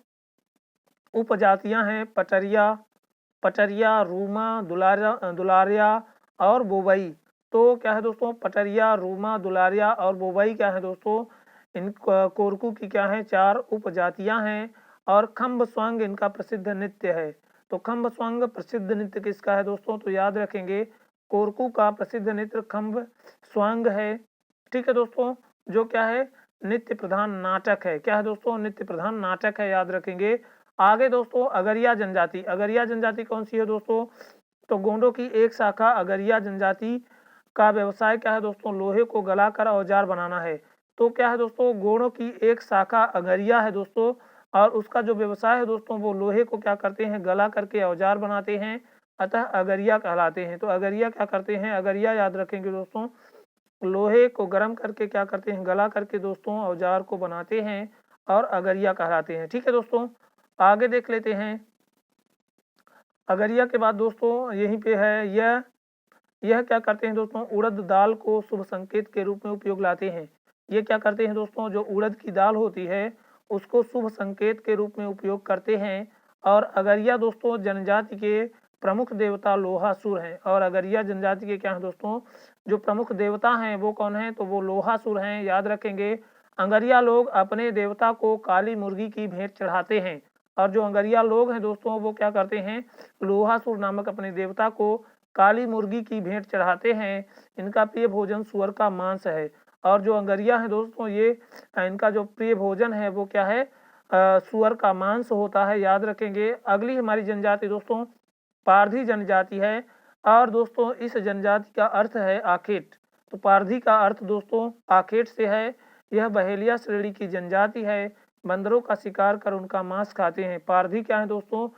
उपजातियां हैं, पटरिया, रूमा, दुलारिया और बोबई। तो क्या है दोस्तों पटरिया, रूमा, दुलारिया और बोबई क्या है दोस्तों इन कोरकू की क्या है 4 उपजातियां हैं। और खम्ब स्वांग इनका प्रसिद्ध नृत्य है। तो खम्ब स्वांग प्रसिद्ध नृत्य किसका है दोस्तों, तो याद रखेंगे कोरकू का प्रसिद्ध नृत्य खम्ब स्वांग है। ठीक है दोस्तों, जो क्या है नित्य प्रधान नाटक है। क्या है दोस्तों नित्य प्रधान नाटक है, याद रखेंगे। आगे दोस्तों अगरिया जनजाति कौन सी है दोस्तों, तो गोंडों की एक शाखा अगरिया जनजाति का व्यवसाय क्या है दोस्तों लोहे को गलाकर औजार बनाना है। तो क्या है दोस्तों गोंडों की एक शाखा अगरिया है दोस्तों, और उसका जो व्यवसाय है दोस्तों वो लोहे को क्या करते हैं गला करके औजार बनाते हैं, अतः अगरिया कहलाते हैं। तो अगरिया क्या करते हैं, अगरिया याद रखेंगे दोस्तों लोहे को गर्म करके क्या करते हैं गला करके दोस्तों औजार को बनाते हैं और अगरिया कहलाते हैं। ठीक है दोस्तों, आगे देख लेते हैं। अगरिया के बाद दोस्तों यहीं पे है यह क्या करते हैं दोस्तों उड़द दाल को शुभ संकेत के रूप में उपयोग लाते हैं। ये क्या करते हैं दोस्तों जो उड़द की दाल होती है उसको शुभ संकेत के रूप में उपयोग करते हैं। और अगरिया दोस्तों जनजाति के प्रमुख देवता लोहासुर हैं। और अगरिया जनजाति के क्या हैं दोस्तों जो प्रमुख देवता हैं वो कौन है, तो वो लोहासुर हैं, याद रखेंगे। अंगरिया लोग अपने देवता को काली मुर्गी की भेंट चढ़ाते हैं। और जो अंगरिया लोग हैं दोस्तों वो क्या करते हैं लोहासुर नामक अपने देवता को काली मुर्गी की भेंट चढ़ाते हैं। इनका प्रिय भोजन सुअर का मांस है। और जो अंगरिया है दोस्तों ये इनका जो प्रिय भोजन है वो क्या है सुअर का मांस होता है, याद रखेंगे। अगली हमारी जनजाति दोस्तों पारधी जनजाति है। और दोस्तों इस जनजाति का अर्थ है आखेट। तो पारधी का अर्थ दोस्तों आखेट से है। यह बहेलिया श्रेणी की जनजाति है। बंदरों का शिकार कर उनका मांस खाते हैं। पारधी क्या है दोस्तों,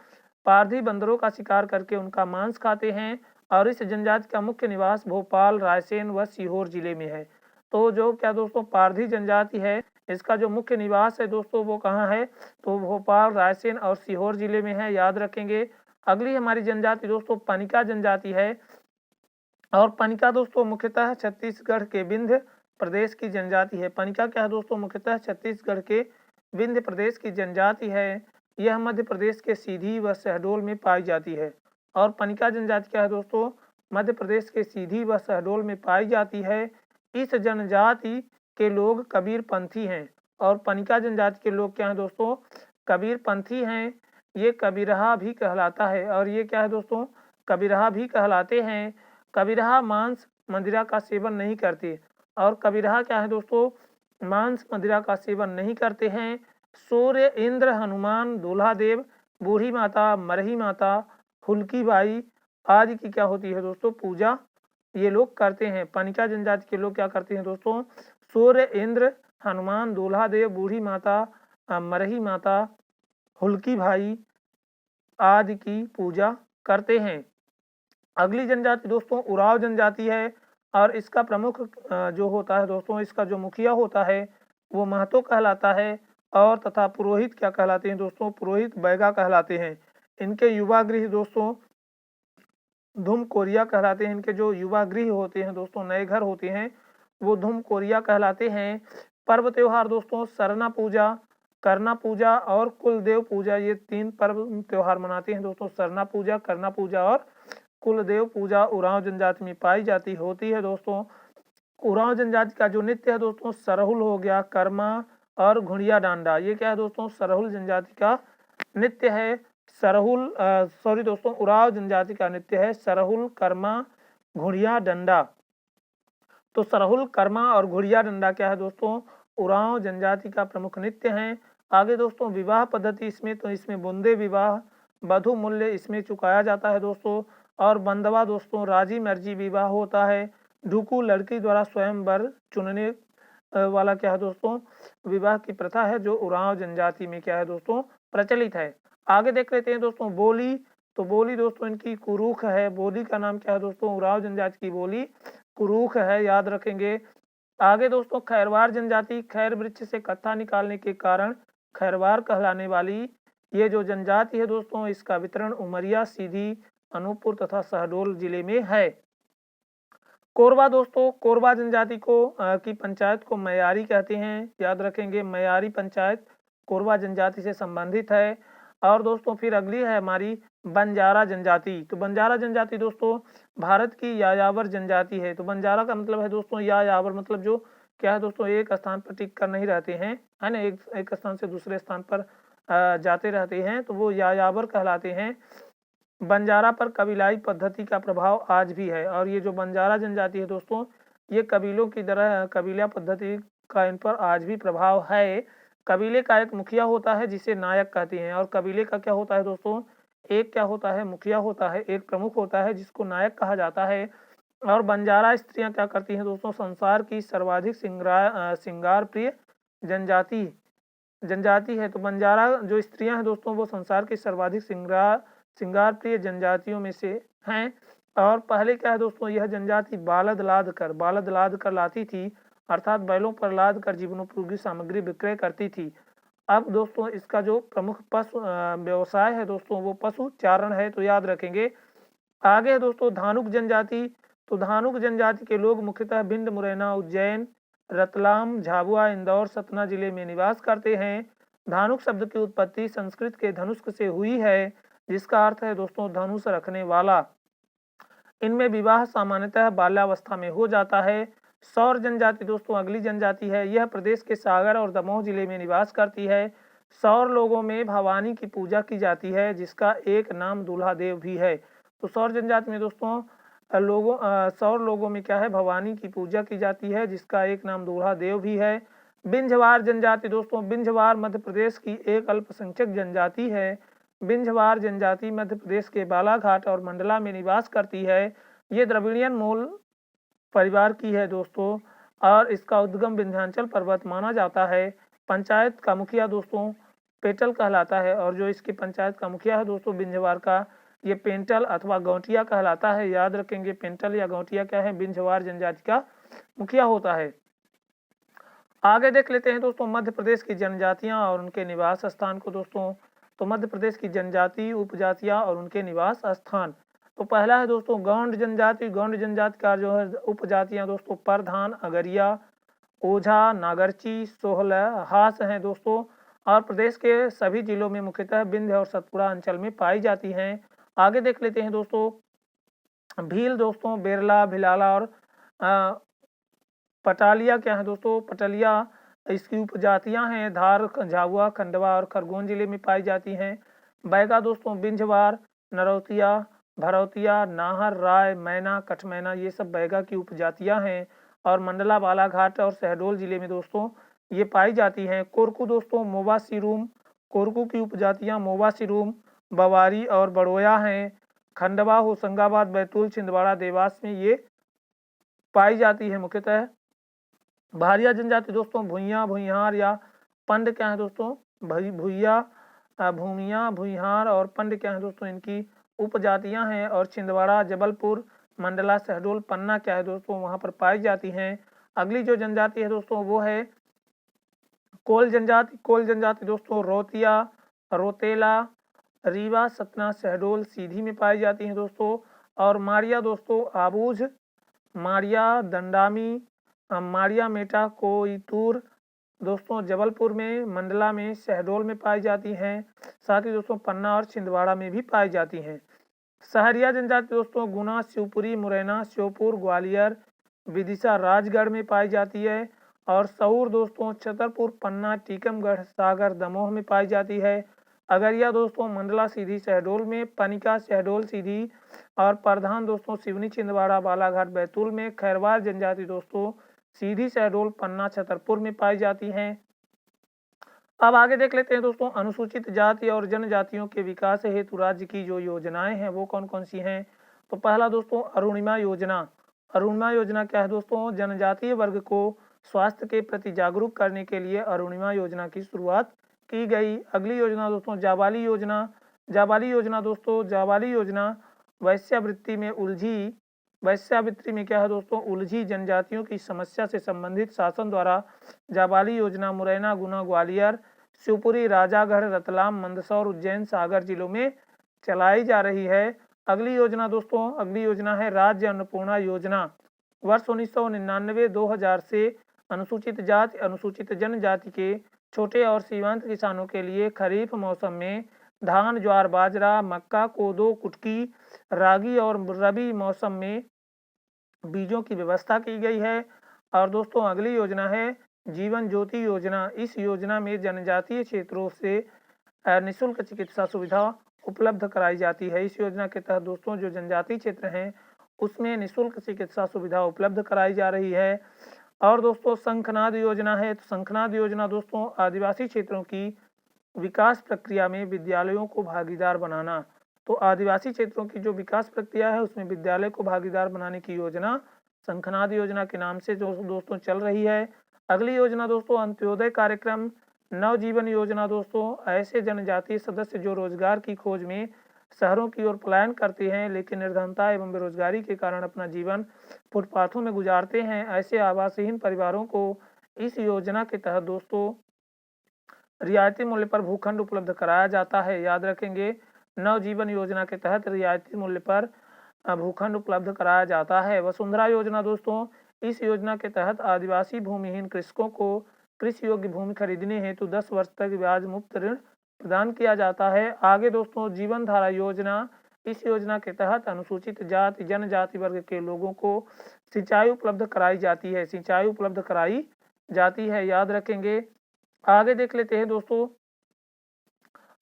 पारधी बंदरों का शिकार करके उनका मांस खाते हैं। और इस जनजाति का मुख्य निवास भोपाल, रायसेन व सीहोर जिले में है। तो जो क्या दोस्तों पारधी जनजाति है इसका जो मुख्य निवास है दोस्तों वो कहाँ है, तो भोपाल, रायसेन और सीहोर जिले में है, याद रखेंगे। अगली हमारी जनजाति दोस्तों पनिका जनजाति है। और पनिका दोस्तों मुख्यतः छत्तीसगढ़ के विंध्य प्रदेश की जनजाति है। पनिका क्या है दोस्तों मुख्यतः छत्तीसगढ़ के विंध्य प्रदेश की जनजाति है। यह मध्य प्रदेश के सीधी व शहडोल में पाई जाती है। और पनिका जनजाति क्या है दोस्तों मध्य प्रदेश के सीधी व शहडोल में पाई जाती है। इस जनजाति के लोग कबीर पंथी हैं। और पनिका जनजाति के लोग क्या हैं दोस्तों कबीर पंथी हैं। ये कबीरहा भी कहलाता है। और ये क्या है दोस्तों कबीरहा भी कहलाते हैं। कबीरहा मांस मदिरा का सेवन नहीं करते। और कबीरहा क्या है दोस्तों मांस मदिरा का सेवन नहीं करते हैं। सूर्य, इंद्र, हनुमान, दूल्हा देव, बूढ़ी माता, मरही माता, हुल्की बाई आदि की क्या होती है दोस्तों पूजा ये लोग करते हैं। पनिका जनजाति के लोग क्या करते हैं दोस्तों सूर्य, इंद्र, हनुमान, दूल्हा देव, बूढ़ी माता, मरही माता, हुल्की भाई आदि की पूजा करते हैं। अगली जनजाति दोस्तों उराव जनजाति है। और इसका प्रमुख जो होता है दोस्तों इसका जो मुखिया होता है वो महतो कहलाता है। और तथा पुरोहित क्या कहलाते हैं दोस्तों पुरोहित बैगा कहलाते हैं। इनके युवा गृह दोस्तों धूम कोरिया कहलाते हैं। इनके जो युवा गृह होते हैं दोस्तों नए घर होते हैं वो धूम कोरिया कहलाते हैं। पर्व त्योहार दोस्तों सरना पूजा, करना पूजा और कुलदेव पूजा, ये 3 पर्व त्योहार मनाते हैं दोस्तों। सरना पूजा, करना पूजा और कुलदेव पूजा उरांव जनजाति में पाई जाती होती है दोस्तों। उरांव जनजाति का जो नृत्य है दोस्तों सरहुल हो गया, कर्मा और घुड़िया डांडा, ये क्या है दोस्तों सरहुल जनजाति का नृत्य है। सरहुल सॉरी दोस्तों, उरांव जनजाति का नृत्य है सरहुल, कर्मा, घुड़िया, डंडा। तो सरहुल, कर्मा और घुड़िया डंडा क्या है दोस्तों, उरांव जनजाति का प्रमुख नृत्य है। आगे दोस्तों विवाह पद्धति इसमें, तो इसमें बुंदे विवाह, बधु मूल्य इसमें चुकाया जाता है दोस्तों। और बंदवा दोस्तों राजी मर्जी विवाह होता है। ढुकू लड़की द्वारा स्वयं वर चुनने वाला क्या है दोस्तों, विवाह की प्रथा है जो उरांव जनजाति में क्या है दोस्तों प्रचलित है। आगे देख लेते हैं दोस्तों बोली। तो बोली दोस्तों इनकी कुरूख है। बोली का नाम क्या है दोस्तों, उरांव जनजाति की बोली कुरूख है, याद रखेंगे। आगे दोस्तों खैरवार जनजाति, खैर वृक्ष से कत्था निकालने के कारण खैरवार कहलाने वाली ये जो जनजाति है दोस्तों, इसका वितरण उमरिया, सीधी, अनूपपुर तथा शहडोल जिले में है। कोरबा दोस्तों, कोरबा जनजाति को की पंचायत को मयारी कहते हैं, याद रखेंगे। मयारी पंचायत कोरबा जनजाति से संबंधित है। और दोस्तों फिर अगली है हमारी बंजारा जनजाति। तो बंजारा जनजाति दोस्तों भारत की यायावर जनजाति है। तो बंजारा का मतलब है दोस्तों यायावर, मतलब जो क्या है दोस्तों एक स्थान पर टिक कर नहीं रहते हैं, है ना, एक स्थान से दूसरे स्थान पर जाते रहते हैं, तो वो यायावर कहलाते हैं। बंजारा पर कबीलाई पद्धति का प्रभाव आज भी है। और ये जो बंजारा जनजाति है दोस्तों, ये कबीलों की तरह कबीला पद्धति का इन पर आज भी प्रभाव है। कबीले का एक मुखिया होता है जिसे नायक कहते हैं। और कबीले का क्या होता है दोस्तों, एक क्या होता है मुखिया होता है, एक प्रमुख होता है जिसको नायक कहा जाता है। और बंजारा स्त्रियां क्या करती हैं दोस्तों, संसार की सर्वाधिक श्रृंगार प्रिय जनजाति है। तो बंजारा जो स्त्रियां हैं दोस्तों वो संसार की सर्वाधिक श्रृंगार प्रिय जनजातियों में से हैं। और पहले क्या है दोस्तों, यह जनजाति बालद लाद कर लाती थी, अर्थात बैलों पर लाद कर जीवनोपयोगी सामग्री विक्रय करती थी। अब दोस्तों इसका जो प्रमुख पशु व्यवसाय है दोस्तों वो पशु चारण है, तो याद रखेंगे। आगे है दोस्तों धानुक जनजाति। तो धानुक जनजाति के लोग मुख्यतः भिंड, मुरैना, उज्जैन, रतलाम, झाबुआ, इंदौर, सतना जिले में निवास करते हैं। धानुक शब्द की उत्पत्ति संस्कृत के धनुष से हुई है, जिसका अर्थ है दोस्तों धनुष रखने वाला। इनमें विवाह सामान्यतः बाल्यावस्था में हो जाता है। सौर जनजाति दोस्तों अगली जनजाति है। यह प्रदेश के सागर और दमोह जिले में निवास करती है। सौर लोगों में भवानी की पूजा की जाती है, जिसका एक नाम दूल्हा देव भी है। तो सौर जनजाति में दोस्तों सौर लोगों में क्या है, भवानी की पूजा की जाती है, जिसका एक नाम दूल्हा देव भी है। बिंझवार जनजाति दोस्तों, बिंझवार मध्य प्रदेश की एक अल्पसंख्यक जनजाति है। बिंझवार जनजाति मध्य प्रदेश के बालाघाट और मंडला में निवास करती है। ये द्रविड़ियन मूल परिवार की है दोस्तों, और इसका उद्गम विंध्याचल पर्वत माना जाता है। पंचायत का मुखिया दोस्तों पेटल कहलाता है, और जो इसकी पंचायत का मुखिया है दोस्तों बिंझवार का, ये पेंटल अथवा गौटिया कहलाता है। याद रखेंगे पेंटल या गौटिया क्या है, बिंझवार जनजाति का मुखिया होता है। आगे देख लेते हैं दोस्तों मध्य प्रदेश की जनजातियां और उनके निवास स्थान को दोस्तों। तो मध्य प्रदेश की जनजाति, उपजातियां और उनके निवास स्थान। तो पहला है दोस्तों गौंड जनजाति। गौंड जनजाति का जो है उपजातियां दोस्तों परधान, अगरिया, ओझा, नागरची, सोहलहास हैं दोस्तों, और प्रदेश के सभी जिलों में मुख्यतः विंध्य और सतपुड़ा अंचल में पाई जाती हैं। आगे देख लेते हैं दोस्तों भील दोस्तों, बेरला, भिलाला और पटालिया क्या है दोस्तों, पटलिया इसकी उपजातियां हैं। धार, झाबुआ, खंडवा और खरगोन जिले में पाई जाती हैं। बैगा दोस्तों बिंझवार, नरौतिया, भरौतिया, नाहर, राय, मैना, कठमैना ये सब बैगा की उपजातियां हैं। और मंडला, बालाघाट और शहडोल जिले में दोस्तों ये पाई जाती हैं। कोरकू दोस्तों मोबा सिरूम, कोरकू की उपजातियां मोबा सिरूम, बवारी और बड़ोया हैं। खंडवा, होशंगाबाद, बैतूल, छिंदवाड़ा, देवास में ये पाई जाती है मुख्यतः। भारिया जनजाति दोस्तों भुइयां, भुइहार या पंड क्या है दोस्तों, भुइया, भूमिया, भुइहार और पंड क्या है दोस्तों, इनकी उपजातियां हैं। और छिंदवाड़ा, जबलपुर, मंडला, शहडोल, पन्ना क्या है दोस्तों वहां पर पाई जाती हैं। अगली जो जनजाति है दोस्तों वो है कोल जनजाति। कोल जनजाति दोस्तों रोतिया, रोतेला, रीवा, सतना, शहडोल, सीधी में पाई जाती हैं दोस्तों। और माड़िया दोस्तों आबूझ, माड़िया, दंडामी, माड़िया, मेटा, कोईतूर दोस्तों जबलपुर में, मंडला में, शहडोल में पाई जाती हैं। साथ ही दोस्तों पन्ना और छिंदवाड़ा में भी पाई जाती हैं। सहरिया जनजाति दोस्तों गुना, शिवपुरी, मुरैना, श्योपुर, ग्वालियर, विदिशा, राजगढ़ में पाई जाती है। और सऊर दोस्तों छतरपुर, पन्ना, टीकमगढ़, सागर, दमोह में पाई जाती है। अगरिया दोस्तों, मंडला सीधी शहडोल में, पनिका शहडोल सीधी और प्रधान दोस्तों सिवनी छिंदवाड़ा बालाघाट बैतूल में, खैरवार जनजाति दोस्तों सीधी शहडोल पन्ना छतरपुर में पाई जाती हैं। अब आगे देख लेते हैं दोस्तों, अनुसूचित जाति और जनजातियों के विकास हेतु राज्य की जो योजनाएं हैं वो कौन कौन सी हैं। तो पहला दोस्तों अरुणिमा योजना। अरुणिमा योजना क्या है दोस्तों, जनजातीय वर्ग को स्वास्थ्य के प्रति जागरूक करने के लिए अरुणिमा योजना की शुरुआत की गई। अगली योजना दोस्तों जाबाली योजना। जाबाली योजना दोस्तों, जाबाली योजना वैश्यावृत्ति में उलझी वैश्यावृत्ति में क्या है दोस्तों, उलझी जनजातियों की समस्या से संबंधित शासन द्वारा जाबाली योजना मुरैना, गुना, ग्वालियर, शिवपुरी, राजागढ़, रतलाम, मंदसौर, उज्जैन, सागर जिलों में चलाई जा रही है। अगली योजना दोस्तों, अगली योजना है राज्य अन्नपूर्णा योजना। वर्ष 1999-2000 से अनुसूचित जाति अनुसूचित जनजाति के छोटे और सीमांत किसानों के लिए खरीफ मौसम में धान, ज्वार, बाजरा, मक्का, कोदो, कुटकी, रागी और रबी मौसम में बीजों की व्यवस्था की गई है। और दोस्तों अगली योजना है जीवन ज्योति योजना। इस योजना में जनजातीय क्षेत्रों से निःशुल्क चिकित्सा सुविधा उपलब्ध कराई जाती है। इस योजना के तहत दोस्तों जो जनजातीय क्षेत्र हैं उसमें निःशुल्क चिकित्सा सुविधा उपलब्ध कराई जा रही है। और दोस्तों शंखनाद योजना है। तो शंखनाद योजना दोस्तों आदिवासी क्षेत्रों की विकास प्रक्रिया में विद्यालयों को भागीदार बनाना। तो आदिवासी क्षेत्रों की जो विकास प्रक्रिया है उसमें विद्यालय को भागीदार बनाने की योजना शंखनाद योजना के नाम से जो दोस्तों चल रही है। अगली योजना दोस्तों अंत्योदय कार्यक्रम। नवजीवन योजना दोस्तों ऐसे जनजातीय सदस्य जो रोजगार की खोज में शहरों की ओर पलायन करते हैं लेकिन निर्धनता एवं बेरोजगारी के कारण अपना जीवन फुटपाथों में गुजारते हैं, ऐसे आवासहीन परिवारों को इस योजना के तहत दोस्तों रियायती मूल्य पर भूखंड उपलब्ध कराया जाता है। याद रखेंगे, नवजीवन योजना के तहत रियायती मूल्य पर भूखंड उपलब्ध कराया जाता है। वसुंधरा योजना दोस्तों, इस योजना के तहत आदिवासी भूमिहीन कृषकों को कृषि योग्य भूमि खरीदने हेतु 10 वर्ष तक ब्याज मुक्त ऋण प्रदान किया जाता है। आगे दोस्तों जीवन धारा योजना। इस योजना के तहत अनुसूचित जाति जनजाति वर्ग के लोगों को सिंचाई उपलब्ध कराई जाती है। सिंचाई उपलब्ध कराई जाती है, याद रखेंगे। आगे देख लेते हैं दोस्तों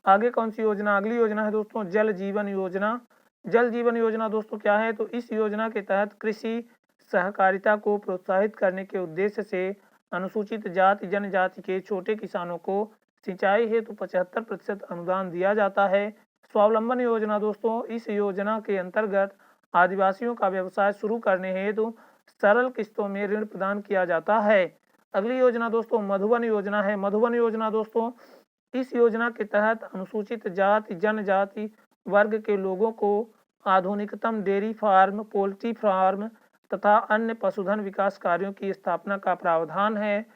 आगे कौन सी योजना। अगली योजना है दोस्तों जल जीवन योजना। जल जीवन योजना दोस्तों क्या है, तो इस योजना के तहत कृषि सहकारिता को प्रोत्साहित करने के उद्देश्य से अनुसूचित जाति जनजाति के छोटे किसानों को सिंचाई हेतु 75% अनुदान दिया जाता है। स्वावलंबन योजना दोस्तों, इस योजना के अंतर्गत आदिवासियों का व्यवसाय शुरू करने हेतु सरल किस्तों में ऋण प्रदान किया जाता है। अगली योजना दोस्तों मधुबन योजना है। मधुबन योजना दोस्तों, इस योजना के तहत अनुसूचित जाति जनजाति वर्ग के लोगों को आधुनिकतम डेयरी फार्म, पोल्ट्री फार्म तथा अन्य पशुधन विकास कार्यों की स्थापना का प्रावधान है।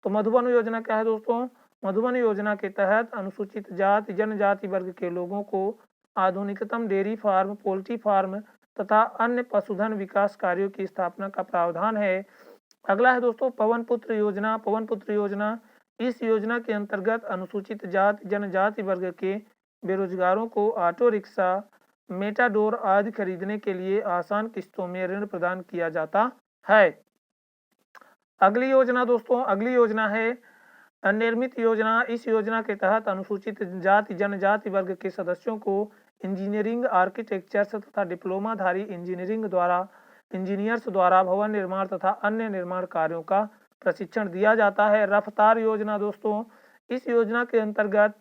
तो मधुबन योजना क्या है दोस्तों, मधुबन योजना के तहत अनुसूचित जाति जनजाति वर्ग के लोगों को आधुनिकतम डेयरी फार्म, पोल्ट्री फार्म तथा अन्य पशुधन विकास कार्यों की स्थापना का प्रावधान है। अगला है दोस्तों पवन पुत्र योजना। पवन पुत्र योजना, इस योजना के अंतर्गत अनुसूचित जाति जनजाति वर्ग के बेरोजगारों को ऑटो रिक्शा, मेटाडोर आदि खरीदने के लिए आसान किस्तों में ऋण प्रदान किया जाता है। अगली योजना दोस्तों, अगली योजना है निर्मित योजना। इस योजना के तहत अनुसूचित जाति जनजाति वर्ग के सदस्यों को इंजीनियरिंग, आर्किटेक्चर तथा डिप्लोमाधारी इंजीनियर्स द्वारा भवन निर्माण तथा अन्य निर्माण कार्यों का प्रशिक्षण दिया जाता है। रफ्तार योजना दोस्तों, इस योजना के अंतर्गत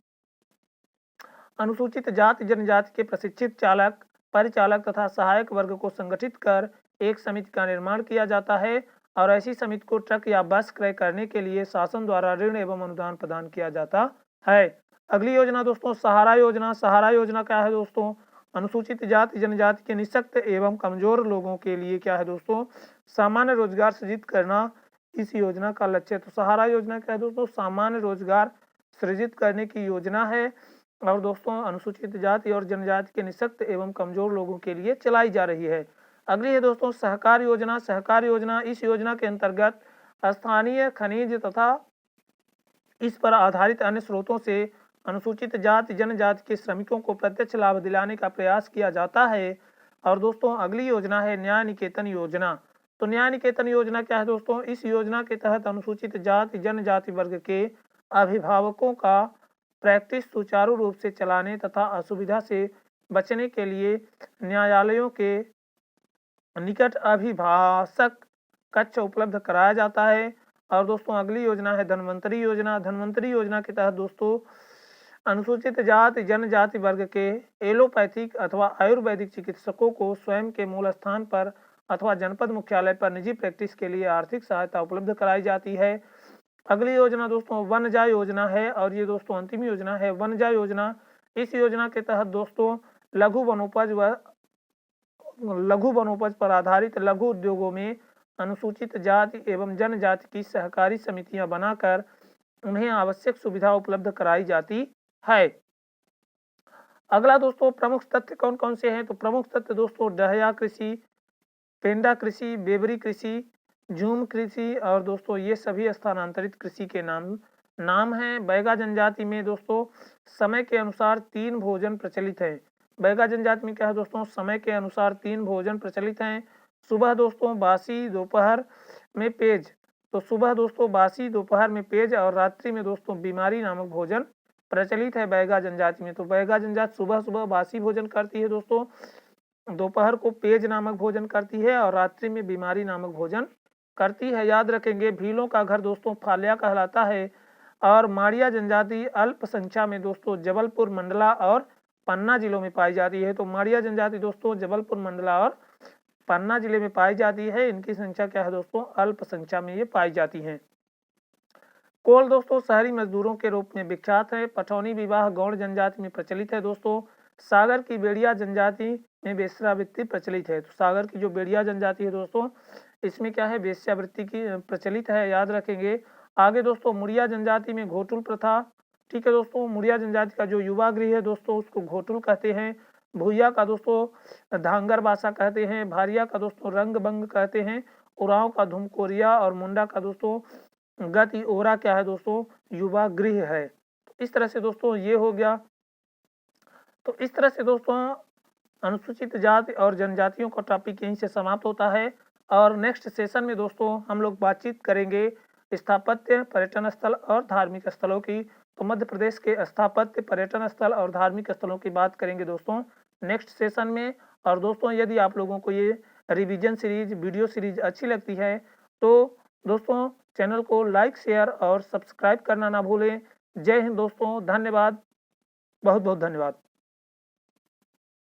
अनुसूचित जाति जनजाति के प्रशिक्षित चालक, परिचालक तथा सहायक वर्ग को संगठित कर एक समिति का निर्माण किया जाता है और ऐसी समिति को ट्रक या बस क्रय करने के लिए शासन द्वारा ऋण एवं अनुदान प्रदान किया जाता है। अगली योजना दोस्तों सहारा योजना। सहारा योजना क्या है दोस्तों, अनुसूचित जाति जनजाति के निःशक्त एवं कमजोर लोगों के लिए क्या है दोस्तों, सामान्य रोजगार सृजित करना इस योजना का लक्ष्य है। तो सहारा योजना क्या है दोस्तों, सामान्य रोजगार सृजित करने की योजना है और दोस्तों अनुसूचित जाति और जनजाति के निःशक्त एवं कमजोर लोगों के लिए चलाई जा रही है। अगली है दोस्तों सहकार योजना। सहकार योजना, इस योजना के अंतर्गत स्थानीय खनिज तथा इस पर आधारित अन्य स्रोतों से अनुसूचित जाति जनजाति के श्रमिकों को प्रत्यक्ष लाभ दिलाने का प्रयास किया जाता है। और दोस्तों अगली योजना है न्याय निकेतन योजना। तो न्याय निकेतन योजना क्या है दोस्तों, इस योजना के तहत अनुसूचित जाति जनजाति वर्ग के अभिभावकों का प्रैक्टिस सुचारू रूप से चलाने तथा असुविधा से बचने के लिए न्यायालयों के निकट अभिभाषक कक्ष उपलब्ध कराया जाता है। और दोस्तों अगली योजना है धन्वंतरी योजना। धन्वंतरी योजना के तहत दोस्तों अनुसूचित जाति जनजाति वर्ग के एलोपैथिक अथवा आयुर्वेदिक चिकित्सकों को स्वयं के मूल स्थान पर अथवा जनपद मुख्यालय पर निजी प्रैक्टिस के लिए आर्थिक सहायता उपलब्ध कराई जाती है। अगली योजना दोस्तों वनजा योजना है और ये दोस्तों अंतिम योजना है वनजा योजना। इस योजना के तहत दोस्तों लघु वनोपज पर आधारित लघु उद्योगों में अनुसूचित जाति एवं जनजाति की सहकारी समितियां बनाकर उन्हें आवश्यक सुविधा उपलब्ध कराई जाती है। अगला दोस्तों प्रमुख तथ्य कौन कौन से हैं? तो प्रमुख तथ्य दोस्तों डहया कृषि, पेंडा कृषि, बेबरी कृषि, झूम कृषि और दोस्तों ये सभी स्थानांतरित कृषि के नाम हैं। बैगा जनजाति में दोस्तों समय के अनुसार 3 भोजन प्रचलित है। बैगा जनजाति में क्या है दोस्तों? समय के अनुसार 3 भोजन प्रचलित हैं। सुबह दोस्तों बासी, दोपहर में पेज। तो सुबह दोस्तों बासी, दोपहर में पेज और रात्रि में दोस्तों बीमारी नामक भोजन प्रचलित है बैगा जनजाति में। तो बैगा जनजाति सुबह सुबह बासी भोजन करती है दोस्तों, दोपहर को पेज नामक भोजन करती है और रात्रि में बीमारी नामक भोजन करती है। याद रखेंगे भीलों का घर दोस्तों फाल्या कहलाता है। और माड़िया जनजाति अल्प संख्या में दोस्तों जबलपुर, मंडला और पन्ना जिलों में पाई जाती है। तो माड़िया जनजाति दोस्तों जबलपुर, मंडला और पन्ना जिले में पाई जाती है। इनकी संख्या क्या है दोस्तों? अल्प संख्या में ये पाई जाती है। कोल दोस्तों शहरी मजदूरों के रूप में विख्यात है। पठौनी विवाह गौड़ जनजाति में प्रचलित है दोस्तों। सागर की बेड़िया जनजाति में वेश्यावृत्ति प्रचलित है। तो सागर की जो बेड़िया जनजाति है दोस्तों इसमें क्या है? वेश्यावृत्ति की प्रचलित है, याद रखेंगे। आगे दोस्तों मुड़िया जनजाति में घोटुल प्रथा। ठीक है दोस्तों, मुड़िया जनजाति का जो युवा गृह है दोस्तों उसको घोटुल कहते हैं। भूया का दोस्तों धांगर बासा कहते हैं। भारिया का दोस्तों रंग बंग कहते हैं। उराव का धुमकोरिया और मुंडा का दोस्तों गति ओरा क्या है दोस्तों? युवा गृह है। तो इस तरह से दोस्तों ये हो गया। तो इस तरह से दोस्तों अनुसूचित जाति और जनजातियों का टॉपिक यहीं से समाप्त होता है। और नेक्स्ट सेशन में दोस्तों हम लोग बातचीत करेंगे स्थापत्य, पर्यटन स्थल और धार्मिक स्थलों की। तो मध्य प्रदेश के स्थापत्य, पर्यटन स्थल और धार्मिक स्थलों की बात करेंगे दोस्तों नेक्स्ट सेशन में। और दोस्तों यदि आप लोगों को ये रिवीजन सीरीज, वीडियो सीरीज अच्छी लगती है तो दोस्तों चैनल को लाइक, शेयर और सब्सक्राइब करना ना भूलें। जय हिंद दोस्तों, धन्यवाद, बहुत बहुत धन्यवाद।